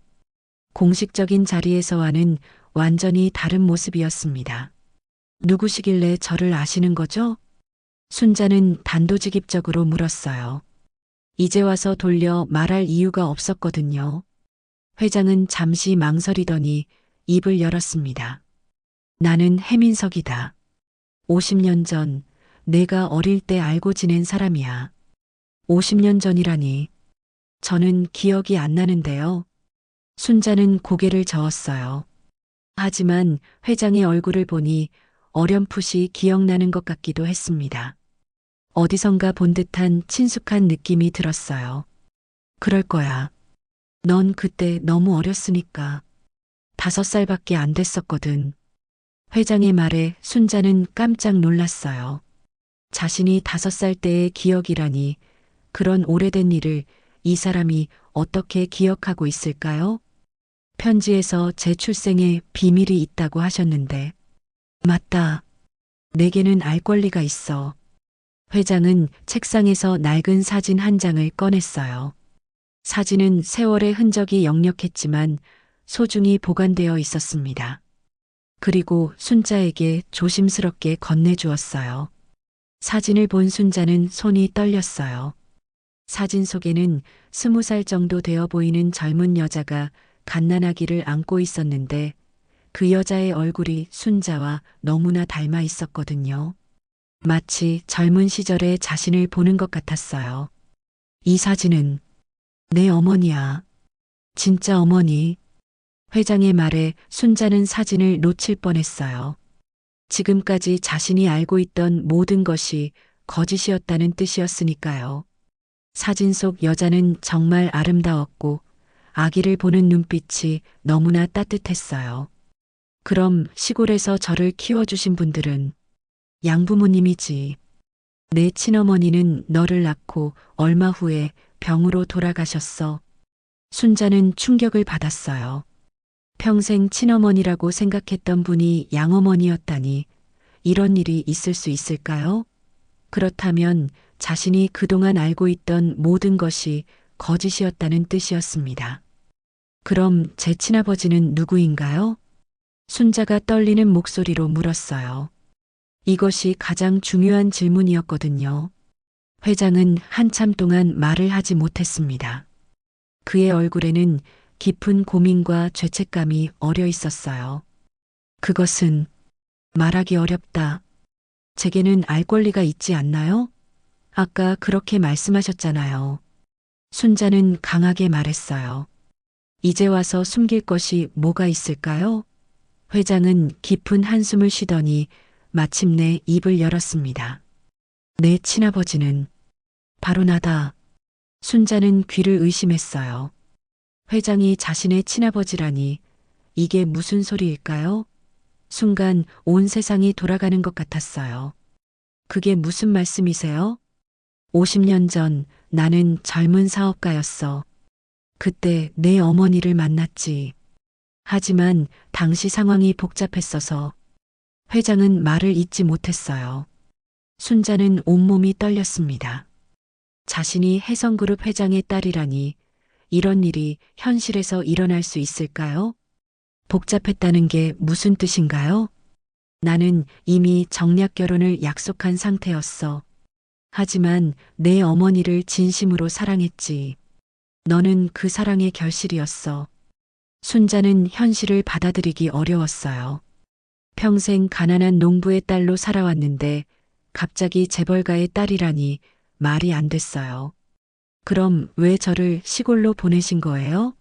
공식적인 자리에서와는 완전히 다른 모습이었습니다. 누구시길래 저를 아시는 거죠? 순자는 단도직입적으로 물었어요. 이제 와서 돌려 말할 이유가 없었거든요. 회장은 잠시 망설이더니 입을 열었습니다. 나는 해민석이다. 50년 전 내가 어릴 때 알고 지낸 사람이야. 50년 전이라니. 저는 기억이 안 나는데요. 순자는 고개를 저었어요. 하지만 회장의 얼굴을 보니 어렴풋이 기억나는 것 같기도 했습니다. 어디선가 본 듯한 친숙한 느낌이 들었어요. 그럴 거야. 넌 그때 너무 어렸으니까. 5살밖에 안 됐었거든. 회장의 말에 순자는 깜짝 놀랐어요. 자신이 5살 때의 기억이라니 그런 오래된 일을 이 사람이 어떻게 기억하고 있을까요? 편지에서 제 출생에 비밀이 있다고 하셨는데. 맞다. 내게는 알 권리가 있어. 회장은 책상에서 낡은 사진 한 장을 꺼냈어요. 사진은 세월의 흔적이 역력했지만 소중히 보관되어 있었습니다. 그리고 순자에게 조심스럽게 건네주었어요. 사진을 본 순자는 손이 떨렸어요. 사진 속에는 20살 정도 되어 보이는 젊은 여자가 갓난아기를 안고 있었는데 그 여자의 얼굴이 순자와 너무나 닮아 있었거든요. 마치 젊은 시절의 자신을 보는 것 같았어요. 이 사진은 내 어머니야. 진짜 어머니. 회장의 말에 순자는 사진을 놓칠 뻔했어요. 지금까지 자신이 알고 있던 모든 것이 거짓이었다는 뜻이었으니까요. 사진 속 여자는 정말 아름다웠고 아기를 보는 눈빛이 너무나 따뜻했어요. 그럼 시골에서 저를 키워주신 분들은 양부모님이지. 내 친어머니는 너를 낳고 얼마 후에 병으로 돌아가셨어. 순자는 충격을 받았어요. 평생 친어머니라고 생각했던 분이 양어머니였다니 이런 일이 있을 수 있을까요? 그렇다면 자신이 그동안 알고 있던 모든 것이 거짓이었다는 뜻이었습니다. 그럼 제 친아버지는 누구인가요? 순자가 떨리는 목소리로 물었어요. 이것이 가장 중요한 질문이었거든요. 회장은 한참 동안 말을 하지 못했습니다. 그의 얼굴에는 깊은 고민과 죄책감이 어려 있었어요. 그것은 말하기 어렵다. 제게는 알 권리가 있지 않나요? 아까 그렇게 말씀하셨잖아요. 순자는 강하게 말했어요. 이제 와서 숨길 것이 뭐가 있을까요? 회장은 깊은 한숨을 쉬더니 마침내 입을 열었습니다. 내 친아버지는 바로 나다. 순자는 귀를 의심했어요. 회장이 자신의 친아버지라니 이게 무슨 소리일까요? 순간 온 세상이 돌아가는 것 같았어요. 그게 무슨 말씀이세요? 50년 전 나는 젊은 사업가였어. 그때 내 어머니를 만났지. 하지만 당시 상황이 복잡했어서 회장은 말을 잇지 못했어요. 순자는 온몸이 떨렸습니다. 자신이 혜성그룹 회장의 딸이라니 이런 일이 현실에서 일어날 수 있을까요? 복잡했다는 게 무슨 뜻인가요? 나는 이미 정략 결혼을 약속한 상태였어. 하지만 내 어머니를 진심으로 사랑했지. 너는 그 사랑의 결실이었어. 순자는 현실을 받아들이기 어려웠어요. 평생 가난한 농부의 딸로 살아왔는데 갑자기 재벌가의 딸이라니 말이 안 됐어요. 그럼 왜 저를 시골로 보내신 거예요?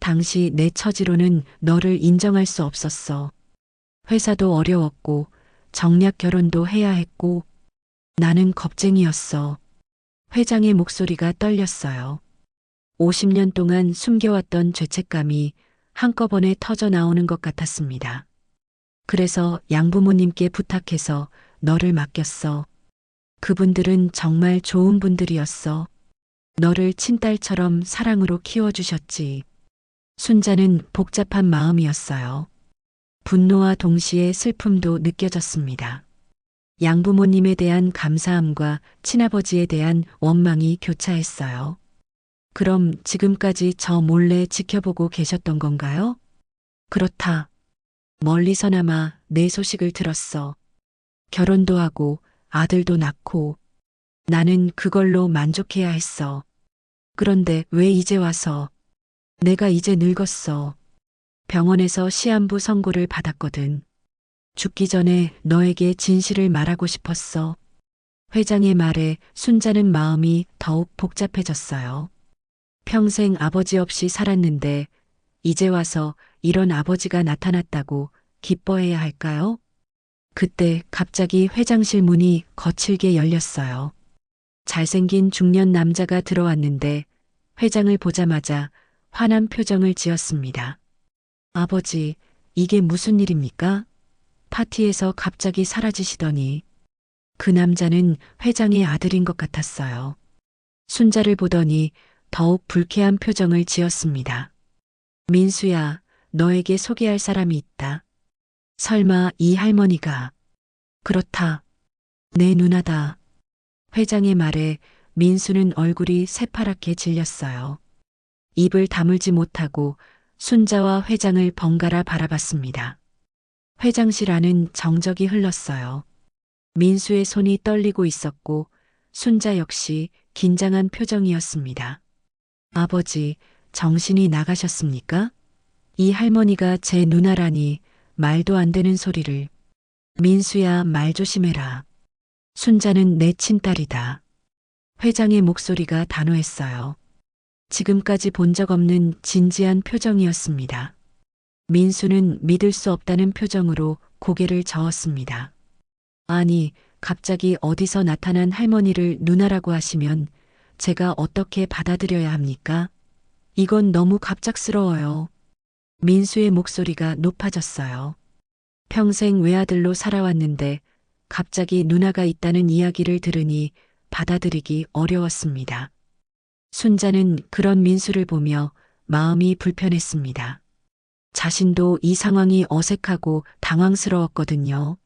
당시 내 처지로는 너를 인정할 수 없었어. 회사도 어려웠고 정략 결혼도 해야 했고 나는 겁쟁이였어. 회장의 목소리가 떨렸어요. 50년 동안 숨겨왔던 죄책감이 한꺼번에 터져 나오는 것 같았습니다. 그래서 양부모님께 부탁해서 너를 맡겼어. 그분들은 정말 좋은 분들이었어. 너를 친딸처럼 사랑으로 키워주셨지. 순자는 복잡한 마음이었어요. 분노와 동시에 슬픔도 느껴졌습니다. 양부모님에 대한 감사함과 친아버지에 대한 원망이 교차했어요. 그럼 지금까지 저 몰래 지켜보고 계셨던 건가요? 그렇다. 멀리서나마 내 소식을 들었어. 결혼도 하고 아들도 낳고 나는 그걸로 만족해야 했어. 그런데 왜 이제 와서? 내가 이제 늙었어. 병원에서 시한부 선고를 받았거든. 죽기 전에 너에게 진실을 말하고 싶었어. 회장의 말에 순자는 마음이 더욱 복잡해졌어요. 평생 아버지 없이 살았는데 이제 와서 이런 아버지가 나타났다고 기뻐해야 할까요? 그때 갑자기 회장실 문이 거칠게 열렸어요. 잘생긴 중년 남자가 들어왔는데 회장을 보자마자 화난 표정을 지었습니다. 아버지, 이게 무슨 일입니까? 파티에서 갑자기 사라지시더니 그 남자는 회장의 아들인 것 같았어요. 순자를 보더니 더욱 불쾌한 표정을 지었습니다. 민수야, 너에게 소개할 사람이 있다. 설마 이 할머니가? 그렇다. 내 누나다. 회장의 말에 민수는 얼굴이 새파랗게 질렸어요. 입을 다물지 못하고 순자와 회장을 번갈아 바라봤습니다. 회장실 안은 정적이 흘렀어요. 민수의 손이 떨리고 있었고 순자 역시 긴장한 표정이었습니다. 아버지, 정신이 나가셨습니까? 이 할머니가 제 누나라니 말도 안 되는 소리를. 민수야, 말 조심해라. 순자는 내 친딸이다. 회장의 목소리가 단호했어요. 지금까지 본 적 없는 진지한 표정이었습니다. 민수는 믿을 수 없다는 표정으로 고개를 저었습니다. 아니, 갑자기 어디서 나타난 할머니를 누나라고 하시면 제가 어떻게 받아들여야 합니까? 이건 너무 갑작스러워요. 민수의 목소리가 높아졌어요. 평생 외아들로 살아왔는데 갑자기 누나가 있다는 이야기를 들으니 받아들이기 어려웠습니다. 순자는 그런 민수를 보며 마음이 불편했습니다. 자신도 이 상황이 어색하고 당황스러웠거든요.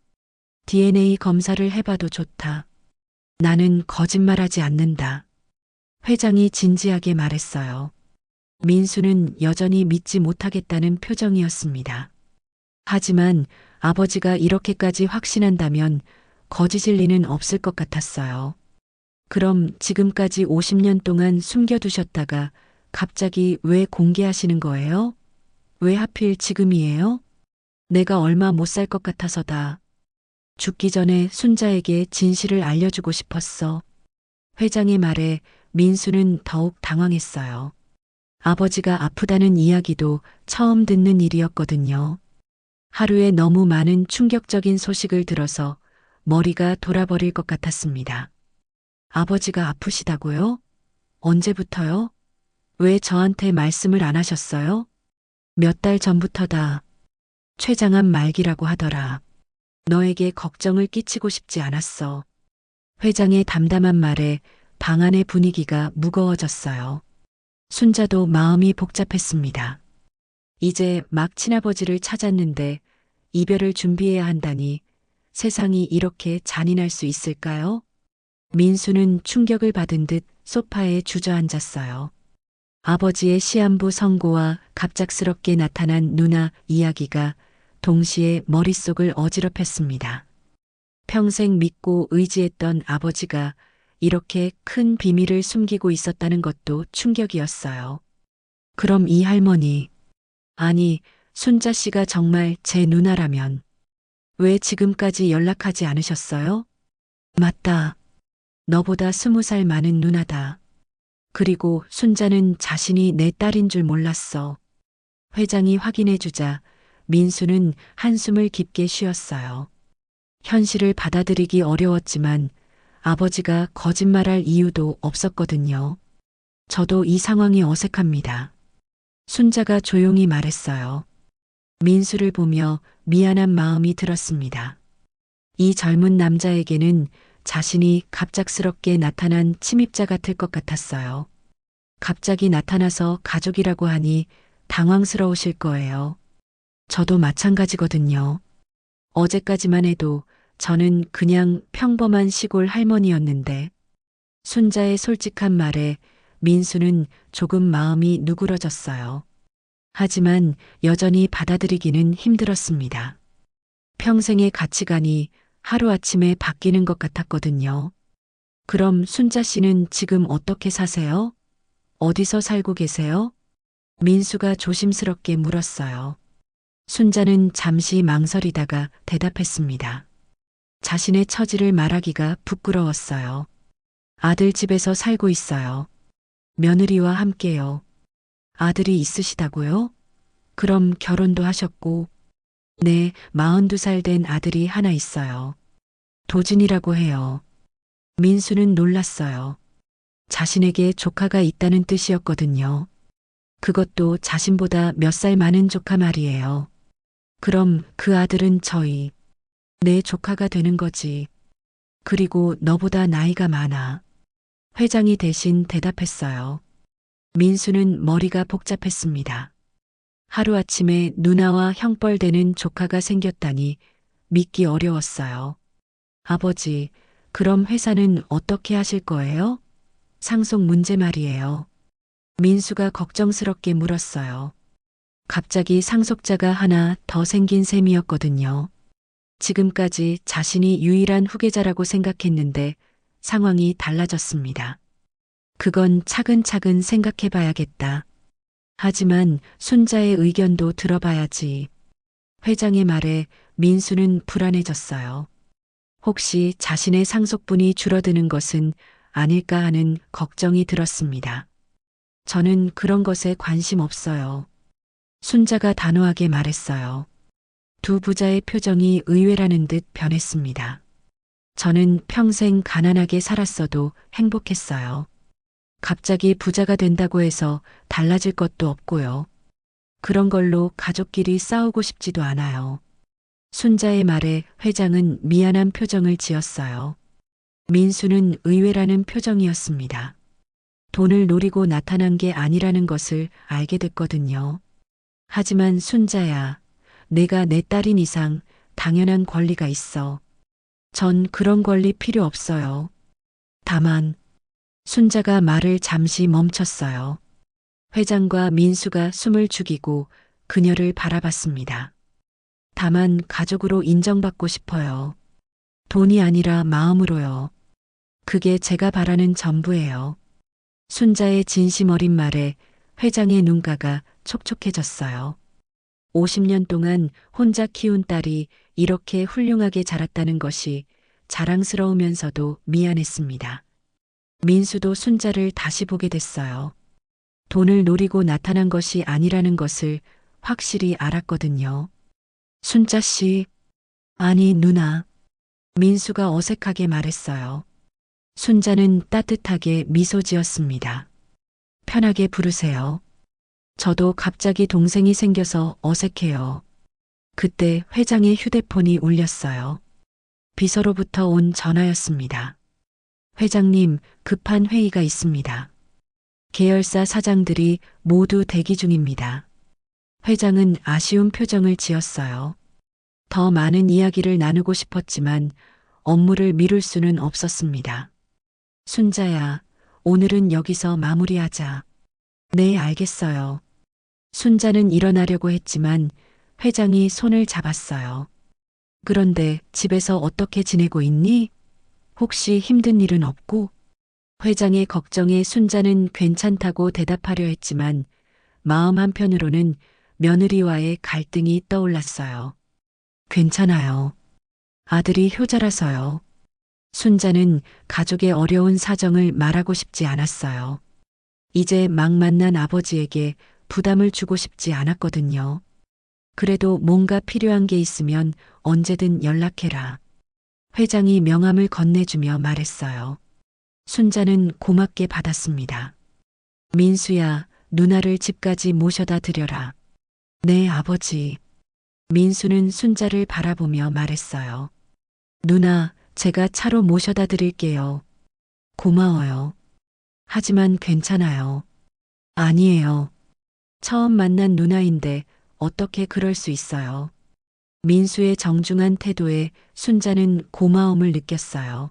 DNA 검사를 해봐도 좋다. 나는 거짓말하지 않는다. 회장이 진지하게 말했어요. 민수는 여전히 믿지 못하겠다는 표정이었습니다. 하지만 아버지가 이렇게까지 확신한다면 거짓일 리는 없을 것 같았어요. 그럼 지금까지 50년 동안 숨겨두셨다가 갑자기 왜 공개하시는 거예요? 왜 하필 지금이에요? 내가 얼마 못 살 것 같아서다. 죽기 전에 순자에게 진실을 알려주고 싶었어. 회장의 말에 민수는 더욱 당황했어요. 아버지가 아프다는 이야기도 처음 듣는 일이었거든요. 하루에 너무 많은 충격적인 소식을 들어서 머리가 돌아버릴 것 같았습니다. 아버지가 아프시다고요? 언제부터요? 왜 저한테 말씀을 안 하셨어요? 몇 달 전부터다. 췌장암 말기라고 하더라. 너에게 걱정을 끼치고 싶지 않았어. 회장의 담담한 말에 방 안의 분위기가 무거워졌어요. 순자도 마음이 복잡했습니다. 이제 막 친아버지를 찾았는데 이별을 준비해야 한다니 세상이 이렇게 잔인할 수 있을까요? 민수는 충격을 받은 듯 소파에 주저앉았어요. 아버지의 시한부 선고와 갑작스럽게 나타난 누나 이야기가 동시에 머릿속을 어지럽혔습니다. 평생 믿고 의지했던 아버지가 이렇게 큰 비밀을 숨기고 있었다는 것도 충격이었어요. 그럼 이 할머니, 아니, 순자 씨가 정말 제 누나라면 왜 지금까지 연락하지 않으셨어요? 맞다. 너보다 20살 많은 누나다. 그리고 순자는 자신이 내 딸인 줄 몰랐어. 회장이 확인해주자 민수는 한숨을 깊게 쉬었어요. 현실을 받아들이기 어려웠지만 아버지가 거짓말할 이유도 없었거든요. 저도 이 상황이 어색합니다. 순자가 조용히 말했어요. 민수를 보며 미안한 마음이 들었습니다. 이 젊은 남자에게는 자신이 갑작스럽게 나타난 침입자 같을 것 같았어요. 갑자기 나타나서 가족이라고 하니 당황스러우실 거예요. 저도 마찬가지거든요. 어제까지만 해도 저는 그냥 평범한 시골 할머니였는데 순자의 솔직한 말에 민수는 조금 마음이 누그러졌어요. 하지만 여전히 받아들이기는 힘들었습니다. 평생의 가치관이 하루아침에 바뀌는 것 같았거든요. 그럼 순자 씨는 지금 어떻게 사세요? 어디서 살고 계세요? 민수가 조심스럽게 물었어요. 순자는 잠시 망설이다가 대답했습니다. 자신의 처지를 말하기가 부끄러웠어요. 아들 집에서 살고 있어요. 며느리와 함께요. 아들이 있으시다고요? 그럼 결혼도 하셨고, 네, 42살 된 아들이 하나 있어요. 도진이라고 해요. 민수는 놀랐어요. 자신에게 조카가 있다는 뜻이었거든요. 그것도 자신보다 몇 살 많은 조카 말이에요. 그럼 그 아들은 저희, 내 조카가 되는 거지. 그리고 너보다 나이가 많아. 회장이 대신 대답했어요. 민수는 머리가 복잡했습니다. 하루아침에 누나와 형벌되는 조카가 생겼다니 믿기 어려웠어요. 아버지, 그럼 회사는 어떻게 하실 거예요? 상속 문제 말이에요. 민수가 걱정스럽게 물었어요. 갑자기 상속자가 하나 더 생긴 셈이었거든요. 지금까지 자신이 유일한 후계자라고 생각했는데 상황이 달라졌습니다. 그건 차근차근 생각해 봐야겠다. 하지만 순자의 의견도 들어봐야지. 회장의 말에 민수는 불안해졌어요. 혹시 자신의 상속분이 줄어드는 것은 아닐까 하는 걱정이 들었습니다. 저는 그런 것에 관심 없어요. 순자가 단호하게 말했어요. 두 부자의 표정이 의외라는 듯 변했습니다. 저는 평생 가난하게 살았어도 행복했어요. 갑자기 부자가 된다고 해서 달라질 것도 없고요. 그런 걸로 가족끼리 싸우고 싶지도 않아요. 순자의 말에 회장은 미안한 표정을 지었어요. 민수는 의외라는 표정이었습니다. 돈을 노리고 나타난 게 아니라는 것을 알게 됐거든요. 하지만 순자야, 내가 내 딸인 이상 당연한 권리가 있어. 전 그런 권리 필요 없어요. 다만, 순자가 말을 잠시 멈췄어요. 회장과 민수가 숨을 죽이고 그녀를 바라봤습니다. 다만 가족으로 인정받고 싶어요. 돈이 아니라 마음으로요. 그게 제가 바라는 전부예요. 순자의 진심 어린 말에 회장의 눈가가 촉촉해졌어요. 50년 동안 혼자 키운 딸이 이렇게 훌륭하게 자랐다는 것이 자랑스러우면서도 미안했습니다. 민수도 순자를 다시 보게 됐어요. 돈을 노리고 나타난 것이 아니라는 것을 확실히 알았거든요. 순자 씨, 아니 누나. 민수가 어색하게 말했어요. 순자는 따뜻하게 미소 지었습니다. 편하게 부르세요. 저도 갑자기 동생이 생겨서 어색해요. 그때 회장의 휴대폰이 울렸어요. 비서로부터 온 전화였습니다. 회장님, 급한 회의가 있습니다. 계열사 사장들이 모두 대기 중입니다. 회장은 아쉬운 표정을 지었어요. 더 많은 이야기를 나누고 싶었지만 업무를 미룰 수는 없었습니다. 순자야, 오늘은 여기서 마무리하자. 네, 알겠어요. 순자는 일어나려고 했지만 회장이 손을 잡았어요. 그런데 집에서 어떻게 지내고 있니? 혹시 힘든 일은 없고? 회장의 걱정에 순자는 괜찮다고 대답하려 했지만 마음 한편으로는 며느리와의 갈등이 떠올랐어요. 괜찮아요. 아들이 효자라서요. 순자는 가족의 어려운 사정을 말하고 싶지 않았어요. 이제 막 만난 아버지에게 부담을 주고 싶지 않았거든요. 그래도 뭔가 필요한 게 있으면 언제든 연락해라. 회장이 명함을 건네주며 말했어요. 순자는 고맙게 받았습니다. 민수야, 누나를 집까지 모셔다 드려라. 네, 아버지. 민수는 순자를 바라보며 말했어요. 누나, 제가 차로 모셔다 드릴게요. 고마워요. 하지만 괜찮아요. 아니에요. 처음 만난 누나인데 어떻게 그럴 수 있어요. 민수의 정중한 태도에 순자는 고마움을 느꼈어요.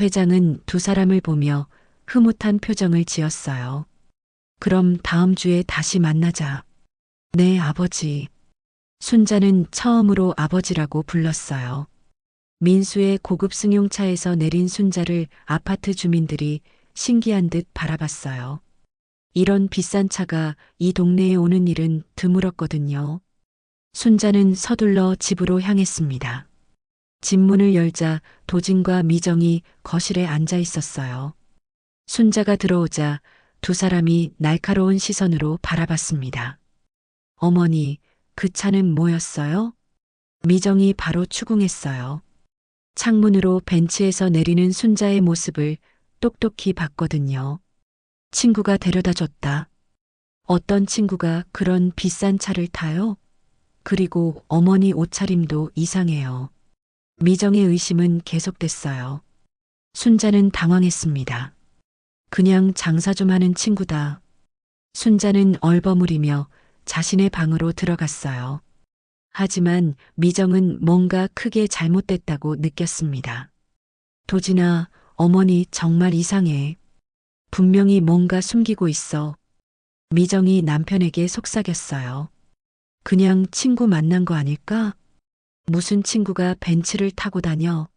회장은 두 사람을 보며 흐뭇한 표정을 지었어요. 그럼 다음 주에 다시 만나자. 네, 아버지. 순자는 처음으로 아버지라고 불렀어요. 민수의 고급 승용차에서 내린 순자를 아파트 주민들이 신기한 듯 바라봤어요. 이런 비싼 차가 이 동네에 오는 일은 드물었거든요. 순자는 서둘러 집으로 향했습니다. 집 문을 열자 도진과 미정이 거실에 앉아 있었어요. 순자가 들어오자 두 사람이 날카로운 시선으로 바라봤습니다. 어머니, 그 차는 뭐였어요? 미정이 바로 추궁했어요. 창문으로 벤치에서 내리는 순자의 모습을 똑똑히 봤거든요. 친구가 데려다 줬다. 어떤 친구가 그런 비싼 차를 타요? 그리고 어머니 옷차림도 이상해요. 미정의 의심은 계속됐어요. 순자는 당황했습니다. 그냥 장사 좀 하는 친구다. 순자는 얼버무리며 자신의 방으로 들어갔어요. 하지만 미정은 뭔가 크게 잘못됐다고 느꼈습니다. 도진아, 어머니 정말 이상해. 분명히 뭔가 숨기고 있어. 미정이 남편에게 속삭였어요. 그냥 친구 만난 거 아닐까? 무슨 친구가 벤츠를 타고 다녀?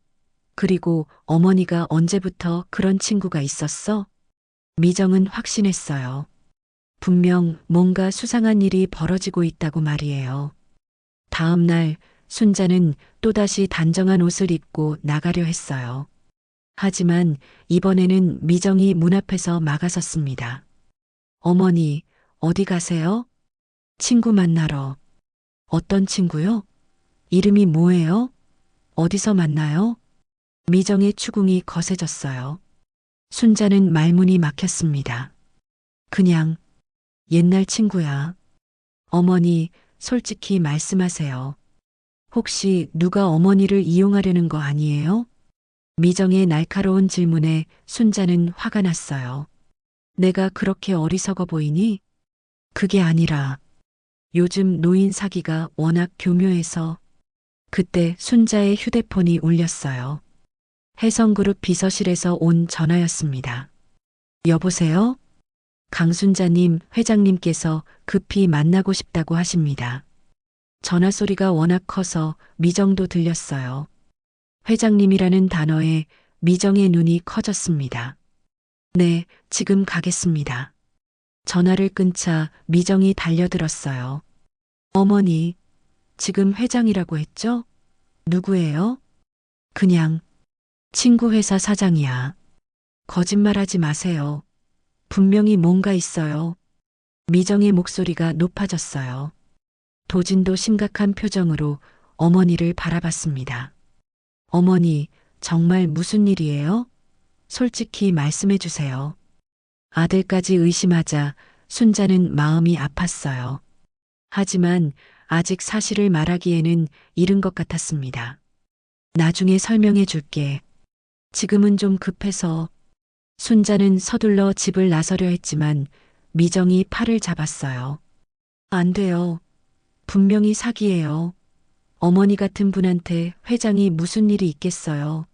그리고 어머니가 언제부터 그런 친구가 있었어? 미정은 확신했어요. 분명 뭔가 수상한 일이 벌어지고 있다고 말이에요. 다음 날 순자는 또다시 단정한 옷을 입고 나가려 했어요. 하지만 이번에는 미정이 문 앞에서 막아섰습니다. 어머니, 어디 가세요? 친구 만나러. 어떤 친구요? 이름이 뭐예요? 어디서 만나요? 미정의 추궁이 거세졌어요. 순자는 말문이 막혔습니다. 그냥 옛날 친구야. 어머니, 솔직히 말씀하세요. 혹시 누가 어머니를 이용하려는 거 아니에요? 미정의 날카로운 질문에 순자는 화가 났어요. 내가 그렇게 어리석어 보이니? 그게 아니라 요즘 노인 사기가 워낙 교묘해서 그때 순자의 휴대폰이 울렸어요. 혜성그룹 비서실에서 온 전화였습니다. 여보세요? 강순자님, 회장님께서 급히 만나고 싶다고 하십니다. 전화 소리가 워낙 커서 미정도 들렸어요. 회장님이라는 단어에 미정의 눈이 커졌습니다. 네, 지금 가겠습니다. 전화를 끊자 미정이 달려들었어요. 어머니, 지금 회장이라고 했죠? 누구예요? 그냥 친구 회사 사장이야. 거짓말하지 마세요. 분명히 뭔가 있어요. 미정의 목소리가 높아졌어요. 도진도 심각한 표정으로 어머니를 바라봤습니다. 어머니, 정말 무슨 일이에요? 솔직히 말씀해 주세요. 아들까지 의심하자 순자는 마음이 아팠어요. 하지만 아직 사실을 말하기에는 이른 것 같았습니다. 나중에 설명해 줄게. 지금은 좀 급해서. 순자는 서둘러 집을 나서려 했지만 미정이 팔을 잡았어요. 안 돼요. 분명히 사기예요. 어머니 같은 분한테 회장이 무슨 일이 있겠어요.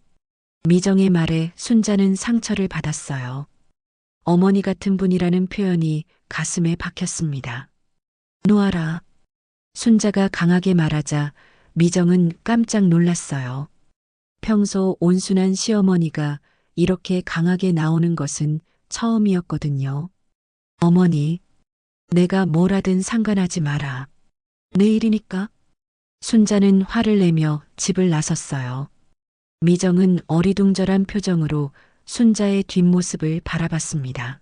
미정의 말에 순자는 상처를 받았어요. 어머니 같은 분이라는 표현이 가슴에 박혔습니다. 놓아라. 순자가 강하게 말하자 미정은 깜짝 놀랐어요. 평소 온순한 시어머니가 이렇게 강하게 나오는 것은 처음이었거든요. 어머니, 내가 뭘 하든 상관하지 마라. 내일이니까. 순자는 화를 내며 집을 나섰어요. 미정은 어리둥절한 표정으로 순자의 뒷모습을 바라봤습니다.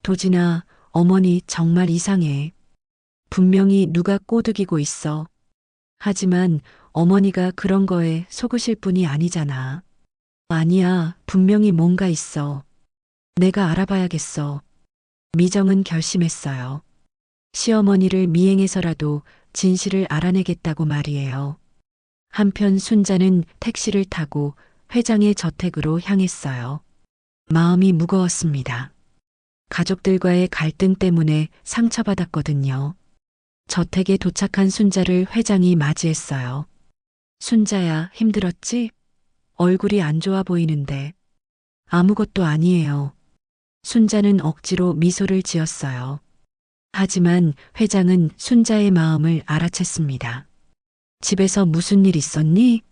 도진아, 어머니 정말 이상해. 분명히 누가 꼬드기고 있어. 하지만 어머니가 그런 거에 속으실 분이 아니잖아. 아니야, 분명히 뭔가 있어. 내가 알아봐야겠어. 미정은 결심했어요. 시어머니를 미행해서라도 진실을 알아내겠다고 말이에요. 한편 순자는 택시를 타고 회장의 저택으로 향했어요. 마음이 무거웠습니다. 가족들과의 갈등 때문에 상처받았거든요. 저택에 도착한 순자를 회장이 맞이했어요. 순자야, 힘들었지? 얼굴이 안 좋아 보이는데. 아무것도 아니에요. 순자는 억지로 미소를 지었어요. 하지만 회장은 순자의 마음을 알아챘습니다. 집에서 무슨 일 있었니?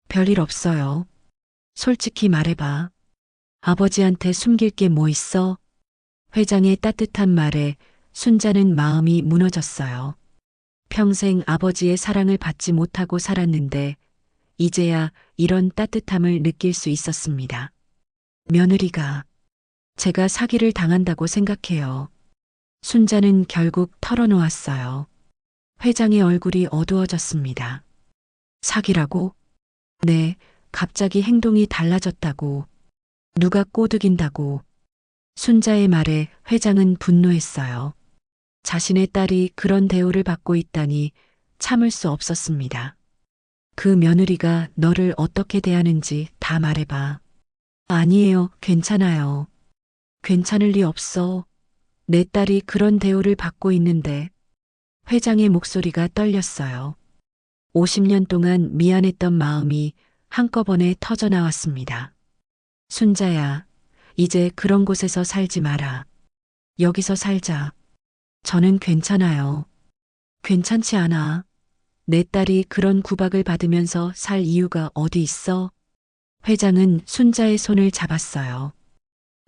별일 없어요. 솔직히 말해봐. 아버지한테 숨길 게 뭐 있어? 회장의 따뜻한 말에 순자는 마음이 무너졌어요. 평생 아버지의 사랑을 받지 못하고 살았는데 이제야 이런 따뜻함을 느낄 수 있었습니다. 며느리가 제가 사기를 당한다고 생각해요. 순자는 결국 털어놓았어요. 회장의 얼굴이 어두워졌습니다. 사기라고? 네, 갑자기 행동이 달라졌다고. 누가 꼬드긴다고. 순자의 말에 회장은 분노했어요. 자신의 딸이 그런 대우를 받고 있다니 참을 수 없었습니다. 그 며느리가 너를 어떻게 대하는지 다 말해봐. 아니에요, 괜찮아요. 괜찮을 리 없어. 내 딸이 그런 대우를 받고 있는데. 회장의 목소리가 떨렸어요. 50년 동안 미안했던 마음이 한꺼번에 터져나왔습니다. 순자야, 이제 그런 곳에서 살지 마라. 여기서 살자. 저는 괜찮아요. 괜찮지 않아. 내 딸이 그런 구박을 받으면서 살 이유가 어디 있어? 회장은 순자의 손을 잡았어요.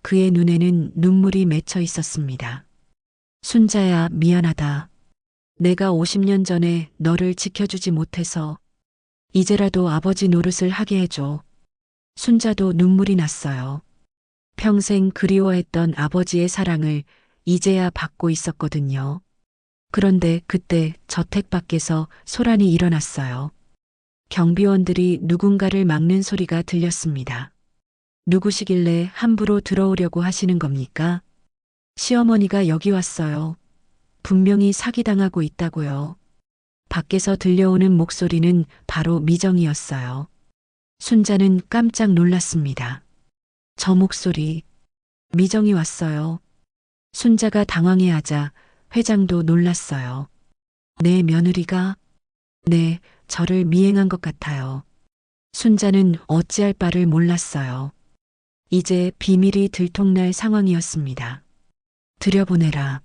그의 눈에는 눈물이 맺혀 있었습니다. 순자야, 미안하다. 내가 50년 전에 너를 지켜주지 못해서 이제라도 아버지 노릇을 하게 해줘. 순자도 눈물이 났어요. 평생 그리워했던 아버지의 사랑을 이제야 받고 있었거든요. 그런데 그때 저택 밖에서 소란이 일어났어요. 경비원들이 누군가를 막는 소리가 들렸습니다. 누구시길래 함부로 들어오려고 하시는 겁니까? 시어머니가 여기 왔어요. 분명히 사기당하고 있다고요. 밖에서 들려오는 목소리는 바로 미정이었어요. 순자는 깜짝 놀랐습니다. 저 목소리, 미정이 왔어요. 순자가 당황해하자 회장도 놀랐어요. 내 며느리가? 네, 저를 미행한 것 같아요. 순자는 어찌할 바를 몰랐어요. 이제 비밀이 들통날 상황이었습니다. 들여보내라.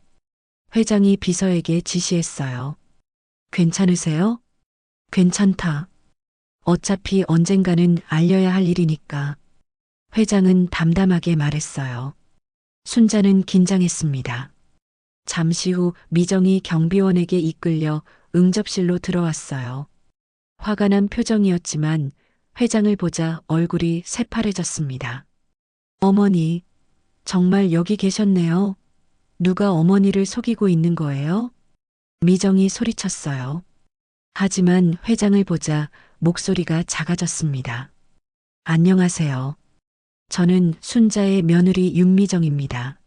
회장이 비서에게 지시했어요. 괜찮으세요? 괜찮다. 어차피 언젠가는 알려야 할 일이니까. 회장은 담담하게 말했어요. 순자는 긴장했습니다. 잠시 후 미정이 경비원에게 이끌려 응접실로 들어왔어요. 화가 난 표정이었지만 회장을 보자 얼굴이 새파래졌습니다. 어머니, 정말 여기 계셨네요. 누가 어머니를 속이고 있는 거예요? 미정이 소리쳤어요. 하지만 회장을 보자 목소리가 작아졌습니다. 안녕하세요. 저는 순자의 며느리 윤미정입니다.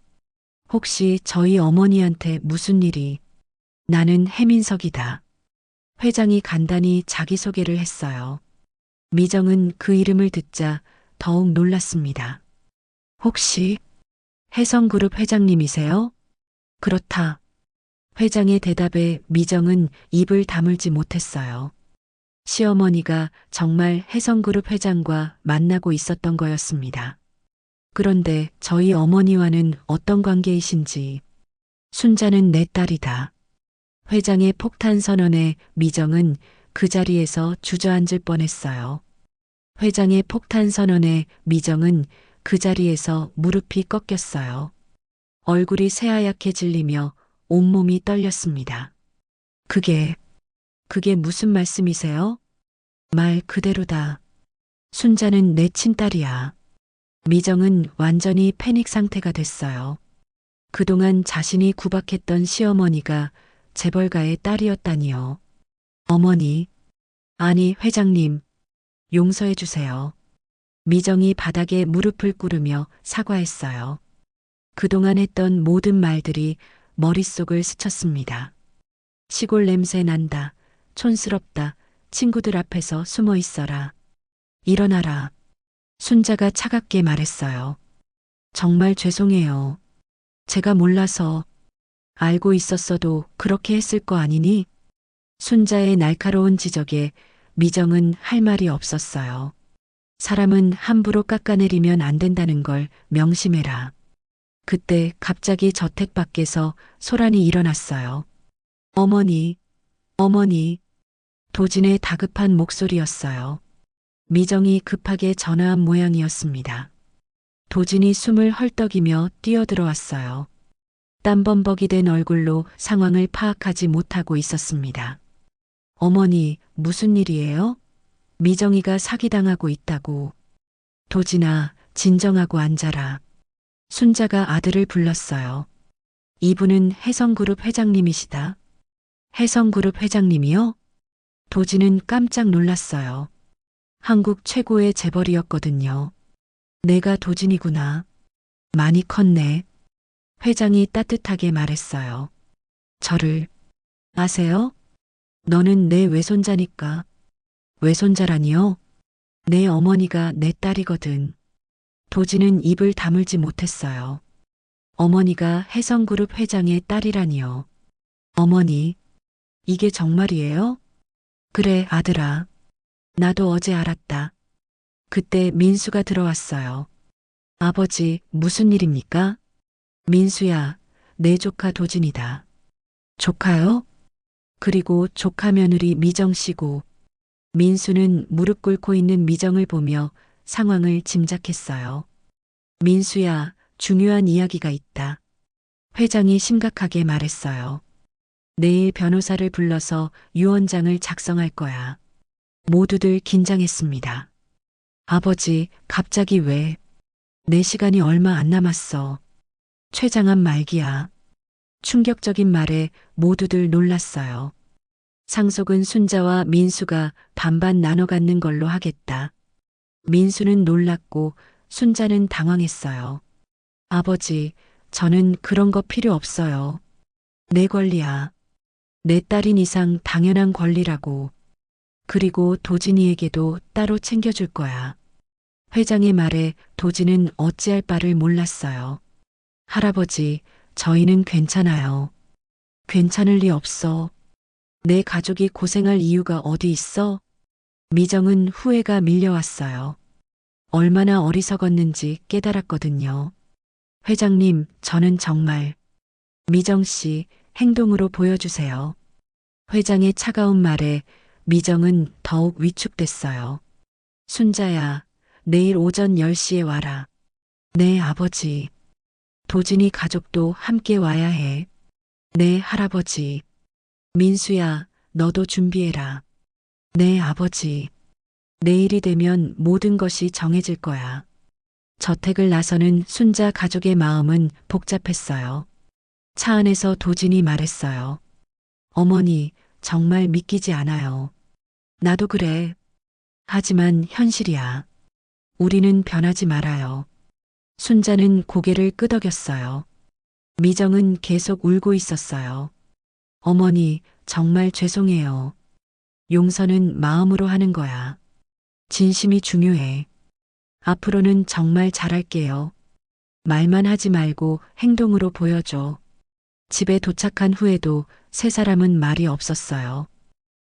혹시 저희 어머니한테 무슨 일이? 나는 해민석이다. 회장이 간단히 자기소개를 했어요. 미정은 그 이름을 듣자 더욱 놀랐습니다. 혹시 혜성그룹 회장님이세요? 그렇다. 회장의 대답에 미정은 입을 다물지 못했어요. 시어머니가 정말 혜성그룹 회장과 만나고 있었던 거였습니다. 그런데 저희 어머니와는 어떤 관계이신지. 순자는 내 딸이다. 회장의 폭탄 선언에 미정은 그 자리에서 주저앉을 뻔했어요. 회장의 폭탄 선언에 미정은 그 자리에서 무릎이 꺾였어요. 얼굴이 새하얗게 질리며 온몸이 떨렸습니다. 그게 무슨 말씀이세요? 말 그대로다. 순자는 내 친딸이야. 미정은 완전히 패닉 상태가 됐어요. 그동안 자신이 구박했던 시어머니가 재벌가의 딸이었다니요. 어머니, 아니 회장님, 용서해 주세요. 미정이 바닥에 무릎을 꿇으며 사과했어요. 그동안 했던 모든 말들이 머릿속을 스쳤습니다. 시골 냄새 난다. 촌스럽다. 친구들 앞에서 숨어 있어라. 일어나라. 순자가 차갑게 말했어요. 정말 죄송해요. 제가 몰라서. 알고 있었어도 그렇게 했을 거 아니니? 순자의 날카로운 지적에 미정은 할 말이 없었어요. 사람은 함부로 깎아내리면 안 된다는 걸 명심해라. 그때 갑자기 저택 밖에서 소란이 일어났어요. 어머니, 어머니. 도진의 다급한 목소리였어요. 미정이 급하게 전화한 모양이었습니다. 도진이 숨을 헐떡이며 뛰어들어왔어요. 땀범벅이 된 얼굴로 상황을 파악하지 못하고 있었습니다. 어머니, 무슨 일이에요? 미정이가 사기당하고 있다고. 도진아, 진정하고 앉아라. 순자가 아들을 불렀어요. 이분은 혜성그룹 회장님이시다. 혜성그룹 회장님이요? 도진은 깜짝 놀랐어요. 한국 최고의 재벌이었거든요. 내가 도진이구나. 많이 컸네. 회장이 따뜻하게 말했어요. 저를 아세요? 너는 내 외손자니까. 외손자라니요? 내 어머니가 내 딸이거든. 도진은 입을 다물지 못했어요. 어머니가 혜성그룹 회장의 딸이라니요. 어머니, 이게 정말이에요? 그래, 아들아. 나도 어제 알았다. 그때 민수가 들어왔어요. 아버지, 무슨 일입니까? 민수야, 내 조카 도진이다. 조카요? 그리고 조카 며느리 미정 씨고. 민수는 무릎 꿇고 있는 미정을 보며 상황을 짐작했어요. 민수야, 중요한 이야기가 있다. 회장이 심각하게 말했어요. 내일 변호사를 불러서 유언장을 작성할 거야. 모두들 긴장했습니다. 아버지, 갑자기 왜? 내 시간이 얼마 안 남았어. 최장한 말기야. 충격적인 말에 모두들 놀랐어요. 상속은 순자와 민수가 반반 나눠 갖는 걸로 하겠다. 민수는 놀랐고 순자는 당황했어요. 아버지, 저는 그런 거 필요 없어요. 내 권리야. 내 딸인 이상 당연한 권리라고. 그리고 도진이에게도 따로 챙겨줄 거야. 회장의 말에 도진은 어찌할 바를 몰랐어요. 할아버지, 저희는 괜찮아요. 괜찮을 리 없어. 내 가족이 고생할 이유가 어디 있어? 미정은 후회가 밀려왔어요. 얼마나 어리석었는지 깨달았거든요. 회장님, 저는 정말 미정 씨 행동으로 보여주세요. 회장의 차가운 말에 미정은 더욱 위축됐어요. 순자야, 내일 오전 10시에 와라. 네, 아버지. 도진이 가족도 함께 와야 해. 네, 할아버지. 민수야, 너도 준비해라. 네, 아버지. 내일이 되면 모든 것이 정해질 거야. 저택을 나서는 순자 가족의 마음은 복잡했어요. 차 안에서 도진이 말했어요. 어머니, 정말 믿기지 않아요. 나도 그래. 하지만 현실이야. 우리는 변하지 말아요. 순자는 고개를 끄덕였어요. 미정은 계속 울고 있었어요. 어머니, 정말 죄송해요. 용서는 마음으로 하는 거야. 진심이 중요해. 앞으로는 정말 잘할게요. 말만 하지 말고 행동으로 보여줘. 집에 도착한 후에도 세 사람은 말이 없었어요.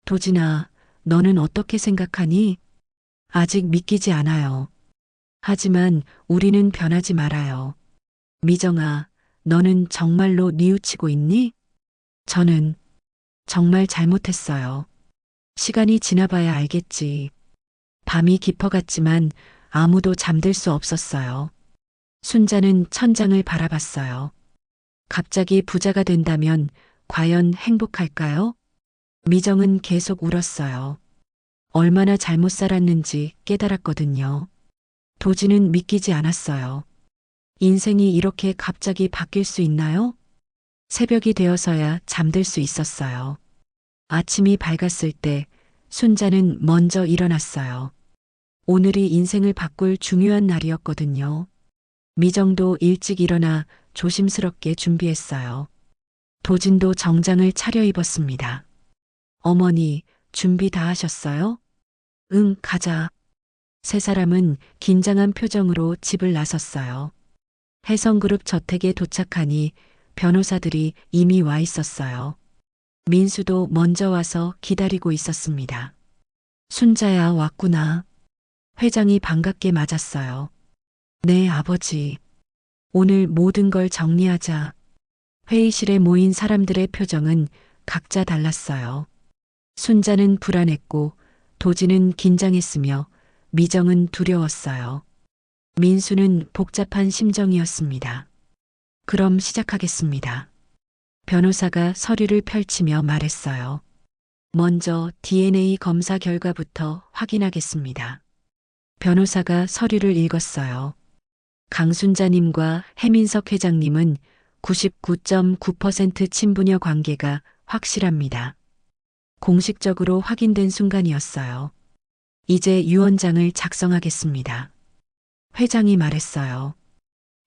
도진아, 너는 어떻게 생각하니? 아직 믿기지 않아요. 하지만 우리는 변하지 말아요. 미정아, 너는 정말로 뉘우치고 있니? 저는 정말 잘못했어요. 시간이 지나봐야 알겠지. 밤이 깊어갔지만 아무도 잠들 수 없었어요. 순자는 천장을 바라봤어요. 갑자기 부자가 된다면 과연 행복할까요? 미정은 계속 울었어요. 얼마나 잘못 살았는지 깨달았거든요. 도진은 믿기지 않았어요. 인생이 이렇게 갑자기 바뀔 수 있나요? 새벽이 되어서야 잠들 수 있었어요. 아침이 밝았을 때 순자는 먼저 일어났어요. 오늘이 인생을 바꿀 중요한 날이었거든요. 미정도 일찍 일어나 조심스럽게 준비했어요. 도진도 정장을 차려입었습니다. 어머니, 준비 다 하셨어요? 응, 가자. 세 사람은 긴장한 표정으로 집을 나섰어요. 혜성그룹 저택에 도착하니 변호사들이 이미 와 있었어요. 민수도 먼저 와서 기다리고 있었습니다. 순자야, 왔구나. 회장이 반갑게 맞았어요. 네, 아버지. 오늘 모든 걸 정리하자. 회의실에 모인 사람들의 표정은 각자 달랐어요. 순자는 불안했고 도진은 긴장했으며 미정은 두려웠어요. 민수는 복잡한 심정이었습니다. 그럼 시작하겠습니다. 변호사가 서류를 펼치며 말했어요. 먼저 DNA 검사 결과부터 확인하겠습니다. 변호사가 서류를 읽었어요. 강순자님과 해민석 회장님은 99.9% 친부녀 관계가 확실합니다. 공식적으로 확인된 순간이었어요. 이제 유언장을 작성하겠습니다. 회장이 말했어요.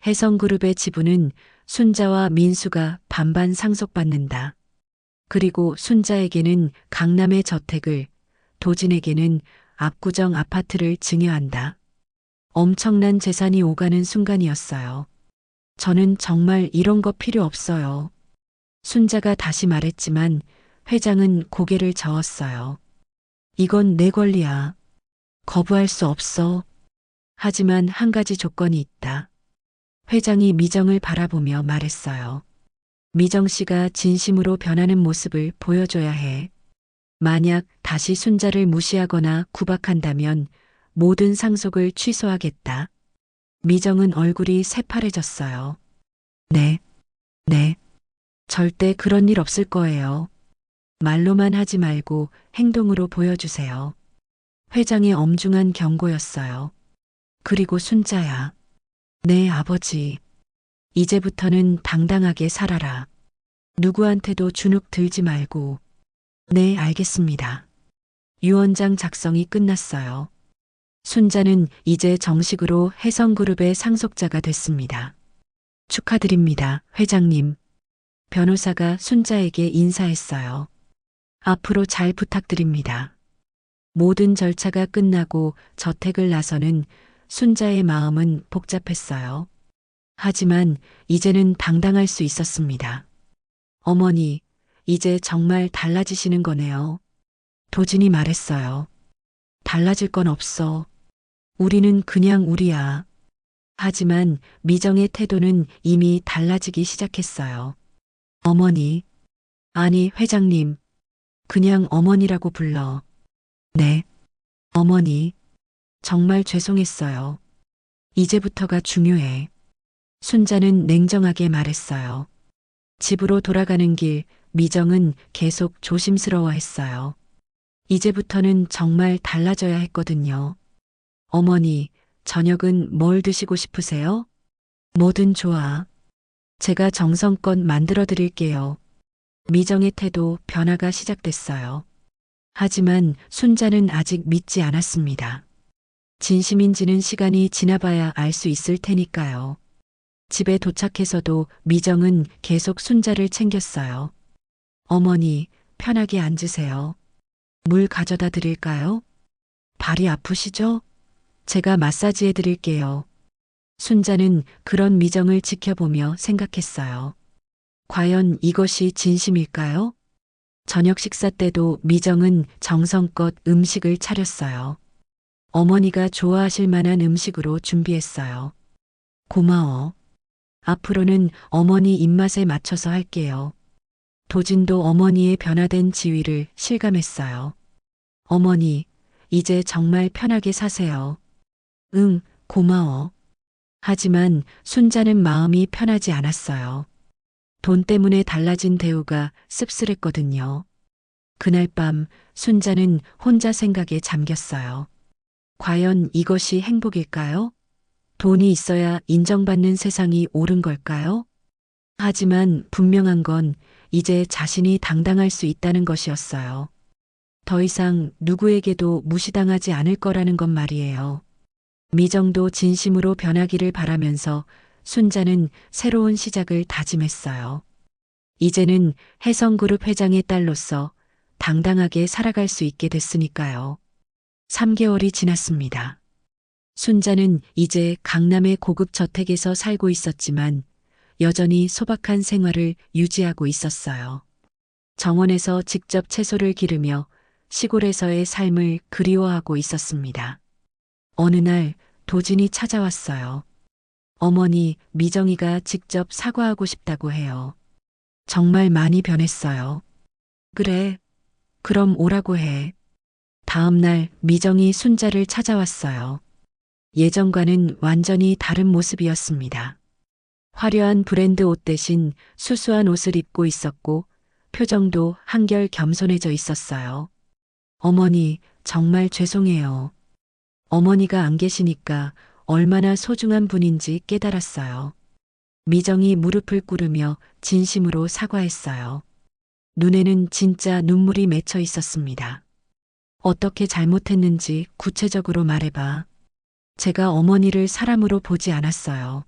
혜성그룹의 지분은 순자와 민수가 반반 상속받는다. 그리고 순자에게는 강남의 저택을, 도진에게는 압구정 아파트를 증여한다. 엄청난 재산이 오가는 순간이었어요. 저는 정말 이런 거 필요 없어요. 순자가 다시 말했지만 회장은 고개를 저었어요. 이건 내 권리야. 거부할 수 없어. 하지만 한 가지 조건이 있다. 회장이 미정을 바라보며 말했어요. 미정 씨가 진심으로 변하는 모습을 보여줘야 해. 만약 다시 순자를 무시하거나 구박한다면 모든 상속을 취소하겠다. 미정은 얼굴이 새파래졌어요. 네, 네. 절대 그런 일 없을 거예요. 말로만 하지 말고 행동으로 보여주세요. 회장의 엄중한 경고였어요. 그리고 순자야. 네, 아버지. 이제부터는 당당하게 살아라. 누구한테도 주눅 들지 말고. 네, 알겠습니다. 유언장 작성이 끝났어요. 순자는 이제 정식으로 혜성그룹의 상속자가 됐습니다. 축하드립니다, 회장님. 변호사가 순자에게 인사했어요. 앞으로 잘 부탁드립니다. 모든 절차가 끝나고 저택을 나서는 순자의 마음은 복잡했어요. 하지만 이제는 당당할 수 있었습니다. 어머니, 이제 정말 달라지시는 거네요. 도진이 말했어요. 달라질 건 없어. 우리는 그냥 우리야. 하지만 미정의 태도는 이미 달라지기 시작했어요. 어머니, 아니 회장님, 그냥 어머니라고 불러. 네, 어머니, 정말 죄송했어요. 이제부터가 중요해. 순자는 냉정하게 말했어요. 집으로 돌아가는 길, 미정은 계속 조심스러워했어요. 이제부터는 정말 달라져야 했거든요. 어머니, 저녁은 뭘 드시고 싶으세요? 뭐든 좋아. 제가 정성껏 만들어 드릴게요. 미정의 태도 변화가 시작됐어요. 하지만 순자는 아직 믿지 않았습니다. 진심인지는 시간이 지나봐야 알 수 있을 테니까요. 집에 도착해서도 미정은 계속 순자를 챙겼어요. 어머니, 편하게 앉으세요. 물 가져다 드릴까요? 발이 아프시죠? 제가 마사지해 드릴게요. 순자는 그런 미정을 지켜보며 생각했어요. 과연 이것이 진심일까요? 저녁 식사 때도 미정은 정성껏 음식을 차렸어요. 어머니가 좋아하실 만한 음식으로 준비했어요. 고마워. 앞으로는 어머니 입맛에 맞춰서 할게요. 도진도 어머니의 변화된 지위를 실감했어요. 어머니, 이제 정말 편하게 사세요. 응, 고마워. 하지만 순자는 마음이 편하지 않았어요. 돈 때문에 달라진 대우가 씁쓸했거든요. 그날 밤 순자는 혼자 생각에 잠겼어요. 과연 이것이 행복일까요? 돈이 있어야 인정받는 세상이 옳은 걸까요? 하지만 분명한 건 이제 자신이 당당할 수 있다는 것이었어요. 더 이상 누구에게도 무시당하지 않을 거라는 것 말이에요. 미정도 진심으로 변하기를 바라면서 순자는 새로운 시작을 다짐했어요. 이제는 혜성그룹 회장의 딸로서 당당하게 살아갈 수 있게 됐으니까요. 3개월이 지났습니다. 순자는 이제 강남의 고급 저택에서 살고 있었지만 여전히 소박한 생활을 유지하고 있었어요. 정원에서 직접 채소를 기르며 시골에서의 삶을 그리워하고 있었습니다. 어느 날 도진이 찾아왔어요. 어머니, 미정이가 직접 사과하고 싶다고 해요. 정말 많이 변했어요. 그래, 그럼 오라고 해. 다음 날 미정이 순자를 찾아왔어요. 예전과는 완전히 다른 모습이었습니다. 화려한 브랜드 옷 대신 수수한 옷을 입고 있었고 표정도 한결 겸손해져 있었어요. 어머니, 정말 죄송해요. 어머니가 안 계시니까 얼마나 소중한 분인지 깨달았어요. 미정이 무릎을 꿇으며 진심으로 사과했어요. 눈에는 진짜 눈물이 맺혀 있었습니다. 어떻게 잘못했는지 구체적으로 말해봐. 제가 어머니를 사람으로 보지 않았어요.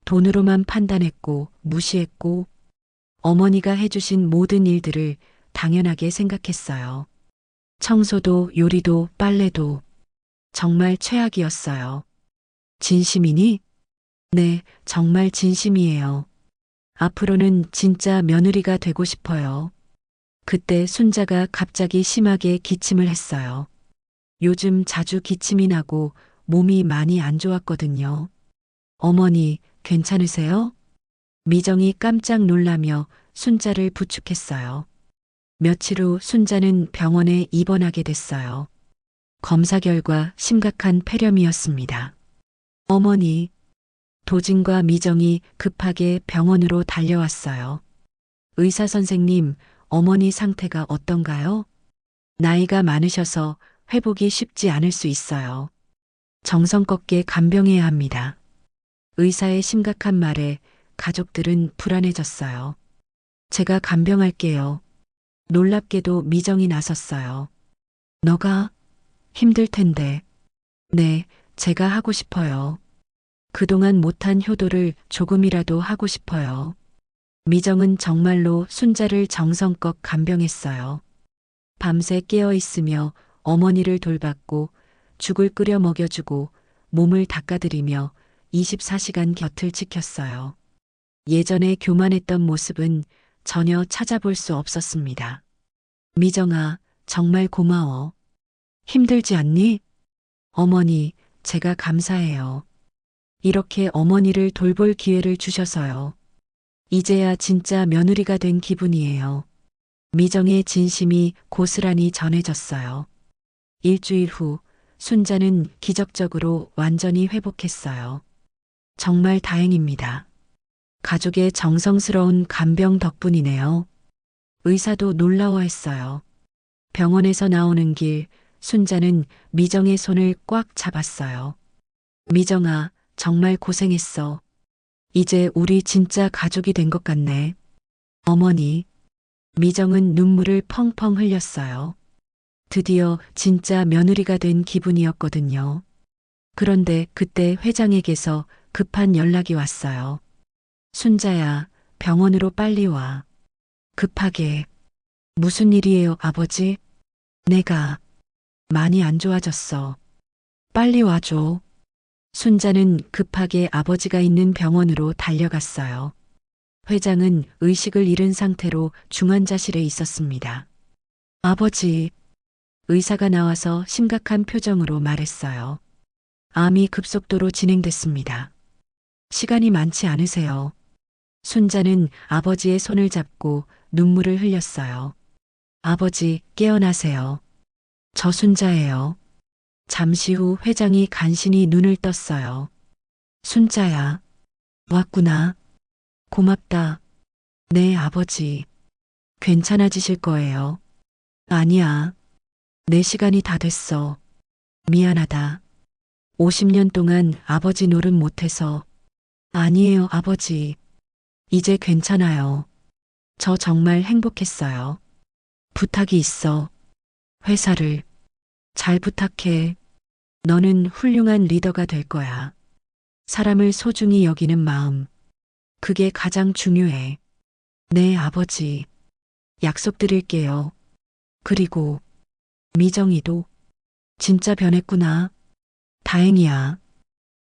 돈으로만 판단했고 무시했고 어머니가 해주신 모든 일들을 당연하게 생각했어요. 청소도 요리도 빨래도 정말 최악이었어요. 진심이니? 네, 정말 진심이에요. 앞으로는 진짜 며느리가 되고 싶어요. 그때 순자가 갑자기 심하게 기침을 했어요. 요즘 자주 기침이 나고 몸이 많이 안 좋았거든요. 어머니, 괜찮으세요? 미정이 깜짝 놀라며 순자를 부축했어요. 며칠 후 순자는 병원에 입원하게 됐어요. 검사 결과 심각한 폐렴이었습니다. 어머니, 도진과 미정이 급하게 병원으로 달려왔어요. 의사 선생님, 어머니 상태가 어떤가요? 나이가 많으셔서 회복이 쉽지 않을 수 있어요. 정성껏게 간병해야 합니다. 의사의 심각한 말에 가족들은 불안해졌어요. 제가 간병할게요. 놀랍게도 미정이 나섰어요. 너가 힘들 텐데. 네, 제가 하고 싶어요. 그동안 못한 효도를 조금이라도 하고 싶어요. 미정은 정말로 순자를 정성껏 간병했어요. 밤새 깨어 있으며 어머니를 돌봤고 죽을 끓여 먹여주고 몸을 닦아드리며 24시간 곁을 지켰어요. 예전에 교만했던 모습은 전혀 찾아볼 수 없었습니다. 미정아, 정말 고마워. 힘들지 않니? 어머니, 제가 감사해요. 이렇게 어머니를 돌볼 기회를 주셔서요. 이제야 진짜 며느리가 된 기분이에요. 미정의 진심이 고스란히 전해졌어요. 일주일 후 순자는 기적적으로 완전히 회복했어요. 정말 다행입니다. 가족의 정성스러운 간병 덕분이네요. 의사도 놀라워했어요. 병원에서 나오는 길 순자는 미정의 손을 꽉 잡았어요. 미정아, 정말 고생했어. 이제 우리 진짜 가족이 된 것 같네. 어머니. 미정은 눈물을 펑펑 흘렸어요. 드디어 진짜 며느리가 된 기분이었거든요. 그런데 그때 회장에게서 급한 연락이 왔어요. 순자야, 병원으로 빨리 와. 급하게. 무슨 일이에요, 아버지? 내가 많이 안 좋아졌어. 빨리 와줘. 순자는 급하게 아버지가 있는 병원으로 달려갔어요. 회장은 의식을 잃은 상태로 중환자실에 있었습니다. 아버지, 의사가 나와서 심각한 표정으로 말했어요. 암이 급속도로 진행됐습니다. 시간이 많지 않으세요. 순자는 아버지의 손을 잡고 눈물을 흘렸어요. 아버지, 깨어나세요. 저 순자예요. 잠시 후 회장이 간신히 눈을 떴어요. 순자야, 왔구나. 고맙다. 네, 아버지. 괜찮아지실 거예요. 아니야. 내 시간이 다 됐어. 미안하다. 50년 동안 아버지 노릇 못해서. 아니에요, 아버지. 이제 괜찮아요. 저 정말 행복했어요. 부탁이 있어. 회사를 잘 부탁해. 너는 훌륭한 리더가 될 거야. 사람을 소중히 여기는 마음. 그게 가장 중요해. 네, 아버지. 약속드릴게요. 그리고 미정이도 진짜 변했구나. 다행이야.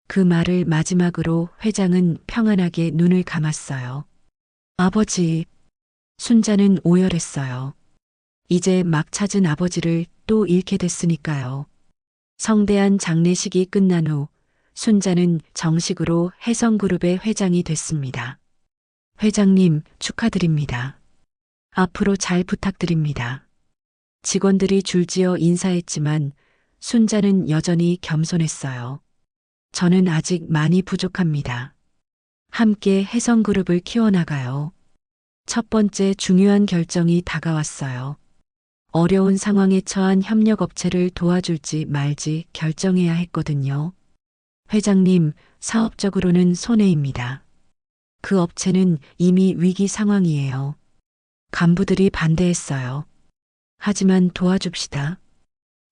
그 말을 마지막으로 회장은 평안하게 눈을 감았어요. 아버지. 순자는 오열했어요. 이제 막 찾은 아버지를 또 잃게 됐으니까요. 성대한 장례식이 끝난 후 순자는 정식으로 혜성그룹의 회장이 됐습니다. 회장님, 축하드립니다. 앞으로 잘 부탁드립니다. 직원들이 줄지어 인사했지만 순자는 여전히 겸손했어요. 저는 아직 많이 부족합니다. 함께 혜성그룹을 키워나가요. 첫 번째 중요한 결정이 다가왔어요. 어려운 상황에 처한 협력업체를 도와줄지 말지 결정해야 했거든요. 회장님, 사업적으로는 손해입니다. 그 업체는 이미 위기 상황이에요. 간부들이 반대했어요. 하지만 도와줍시다.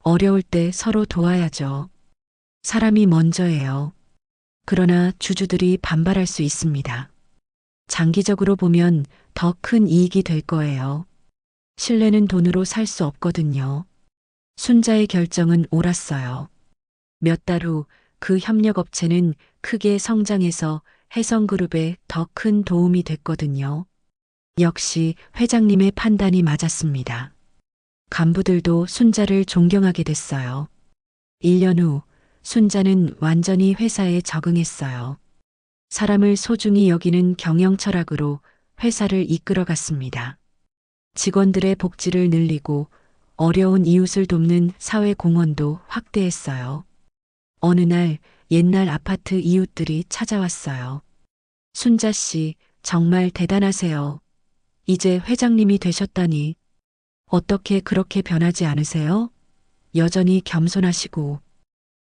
어려울 때 서로 도와야죠. 사람이 먼저예요. 그러나 주주들이 반발할 수 있습니다. 장기적으로 보면 더 큰 이익이 될 거예요. 신뢰는 돈으로 살 수 없거든요. 순자의 결정은 옳았어요. 몇 달 후 그 협력업체는 크게 성장해서 혜성그룹에 더 큰 도움이 됐거든요. 역시 회장님의 판단이 맞았습니다. 간부들도 순자를 존경하게 됐어요. 1년 후 순자는 완전히 회사에 적응했어요. 사람을 소중히 여기는 경영 철학으로 회사를 이끌어갔습니다. 직원들의 복지를 늘리고 어려운 이웃을 돕는 사회 공헌도 확대했어요. 어느 날 옛날 아파트 이웃들이 찾아왔어요. 순자 씨, 정말 대단하세요. 이제 회장님이 되셨다니. 어떻게 그렇게 변하지 않으세요? 여전히 겸손하시고.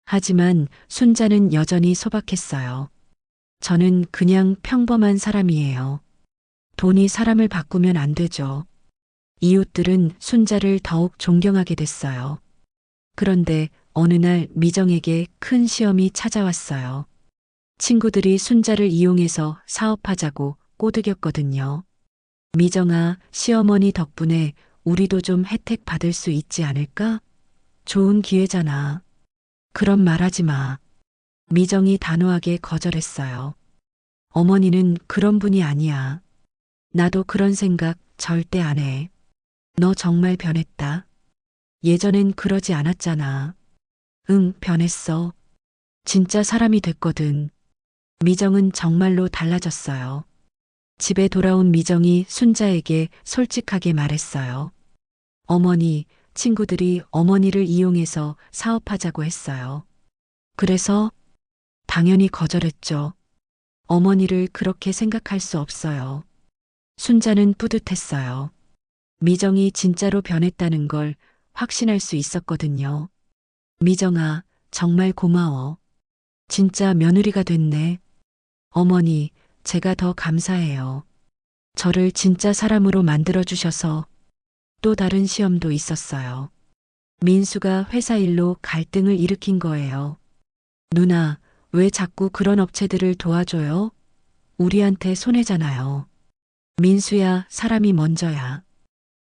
하지만 순자는 여전히 소박했어요. 저는 그냥 평범한 사람이에요. 돈이 사람을 바꾸면 안 되죠. 이웃들은 순자를 더욱 존경하게 됐어요. 그런데 어느 날 미정에게 큰 시험이 찾아왔어요. 친구들이 순자를 이용해서 사업하자고 꼬드겼거든요. 미정아, 시어머니 덕분에 우리도 좀 혜택 받을 수 있지 않을까? 좋은 기회잖아. 그런 말 하지 마. 미정이 단호하게 거절했어요. 어머니는 그런 분이 아니야. 나도 그런 생각 절대 안 해. 너 정말 변했다. 예전엔 그러지 않았잖아. 응, 변했어. 진짜 사람이 됐거든. 미정은 정말로 달라졌어요. 집에 돌아온 미정이 순자에게 솔직하게 말했어요. 어머니, 친구들이 어머니를 이용해서 사업하자고 했어요. 그래서 당연히 거절했죠. 어머니를 그렇게 생각할 수 없어요. 순자는 뿌듯했어요. 미정이 진짜로 변했다는 걸 확신할 수 있었거든요. 미정아, 정말 고마워. 진짜 며느리가 됐네. 어머니, 제가 더 감사해요. 저를 진짜 사람으로 만들어주셔서 또 다른 시험도 있었어요. 민수가 회사 일로 갈등을 일으킨 거예요. 누나, 왜 자꾸 그런 업체들을 도와줘요? 우리한테 손해잖아요. 민수야, 사람이 먼저야.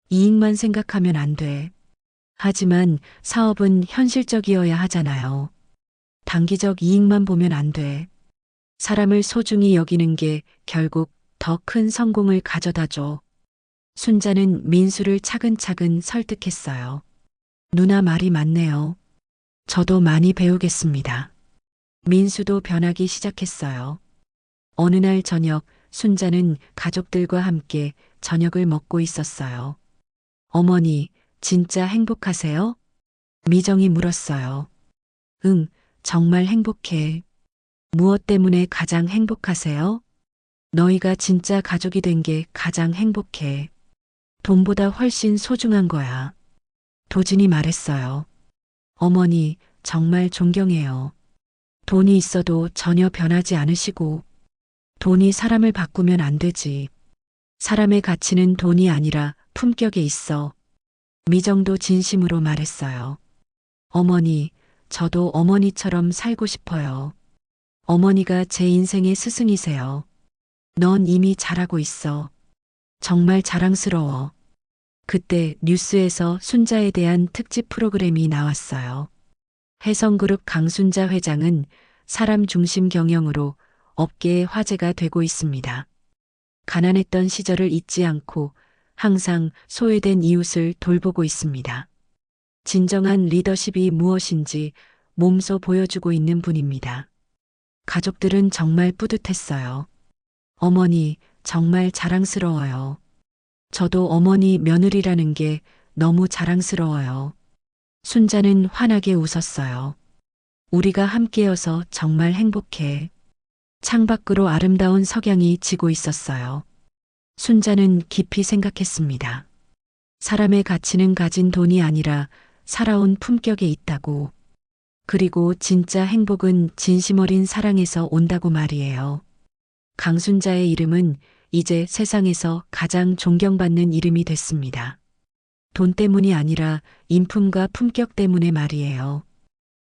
이익만 생각하면 안 돼. 하지만 사업은 현실적이어야 하잖아요. 단기적 이익만 보면 안 돼. 사람을 소중히 여기는 게 결국 더 큰 성공을 가져다 줘. 순자는 민수를 차근차근 설득했어요. 누나 말이 맞네요. 저도 많이 배우겠습니다. 민수도 변하기 시작했어요. 어느 날 저녁, 순자는 가족들과 함께 저녁을 먹고 있었어요. 어머니, 진짜 행복하세요? 미정이 물었어요. 응, 정말 행복해. 무엇 때문에 가장 행복하세요? 너희가 진짜 가족이 된 게 가장 행복해. 돈보다 훨씬 소중한 거야. 도진이 말했어요. 어머니, 정말 존경해요. 돈이 있어도 전혀 변하지 않으시고, 돈이 사람을 바꾸면 안 되지. 사람의 가치는 돈이 아니라 품격에 있어. 미정도 진심으로 말했어요. 어머니, 저도 어머니처럼 살고 싶어요. 어머니가 제 인생의 스승이세요. 넌 이미 잘하고 있어. 정말 자랑스러워. 그때 뉴스에서 순자에 대한 특집 프로그램이 나왔어요. 혜성그룹 강순자 회장은 사람 중심 경영으로 업계의 화제가 되고 있습니다. 가난했던 시절을 잊지 않고 항상 소외된 이웃을 돌보고 있습니다. 진정한 리더십이 무엇인지 몸소 보여주고 있는 분입니다. 가족들은 정말 뿌듯했어요. 어머니, 정말 자랑스러워요. 저도 어머니 며느리라는 게 너무 자랑스러워요. 순자는 환하게 웃었어요. 우리가 함께여서 정말 행복해. 창밖으로 아름다운 석양이 지고 있었어요. 순자는 깊이 생각했습니다. 사람의 가치는 가진 돈이 아니라 살아온 품격에 있다고. 그리고 진짜 행복은 진심 어린 사랑에서 온다고 말이에요. 강순자의 이름은 이제 세상에서 가장 존경받는 이름이 됐습니다. 돈 때문이 아니라 인품과 품격 때문에 말이에요.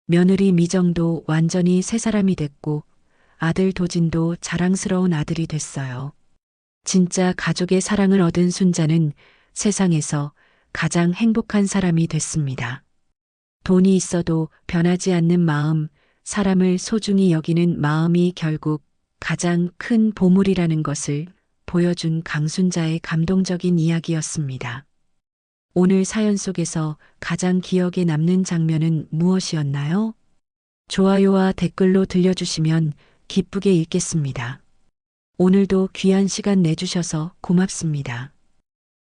며느리 미정도 완전히 새 사람이 됐고 아들 도진도 자랑스러운 아들이 됐어요. 진짜 가족의 사랑을 얻은 순자는 세상에서 가장 행복한 사람이 됐습니다. 돈이 있어도 변하지 않는 마음, 사람을 소중히 여기는 마음이 결국 가장 큰 보물이라는 것을 보여준 강순자의 감동적인 이야기였습니다. 오늘 사연 속에서 가장 기억에 남는 장면은 무엇이었나요? 좋아요와 댓글로 들려주시면 기쁘게 읽겠습니다. 오늘도 귀한 시간 내주셔서 고맙습니다.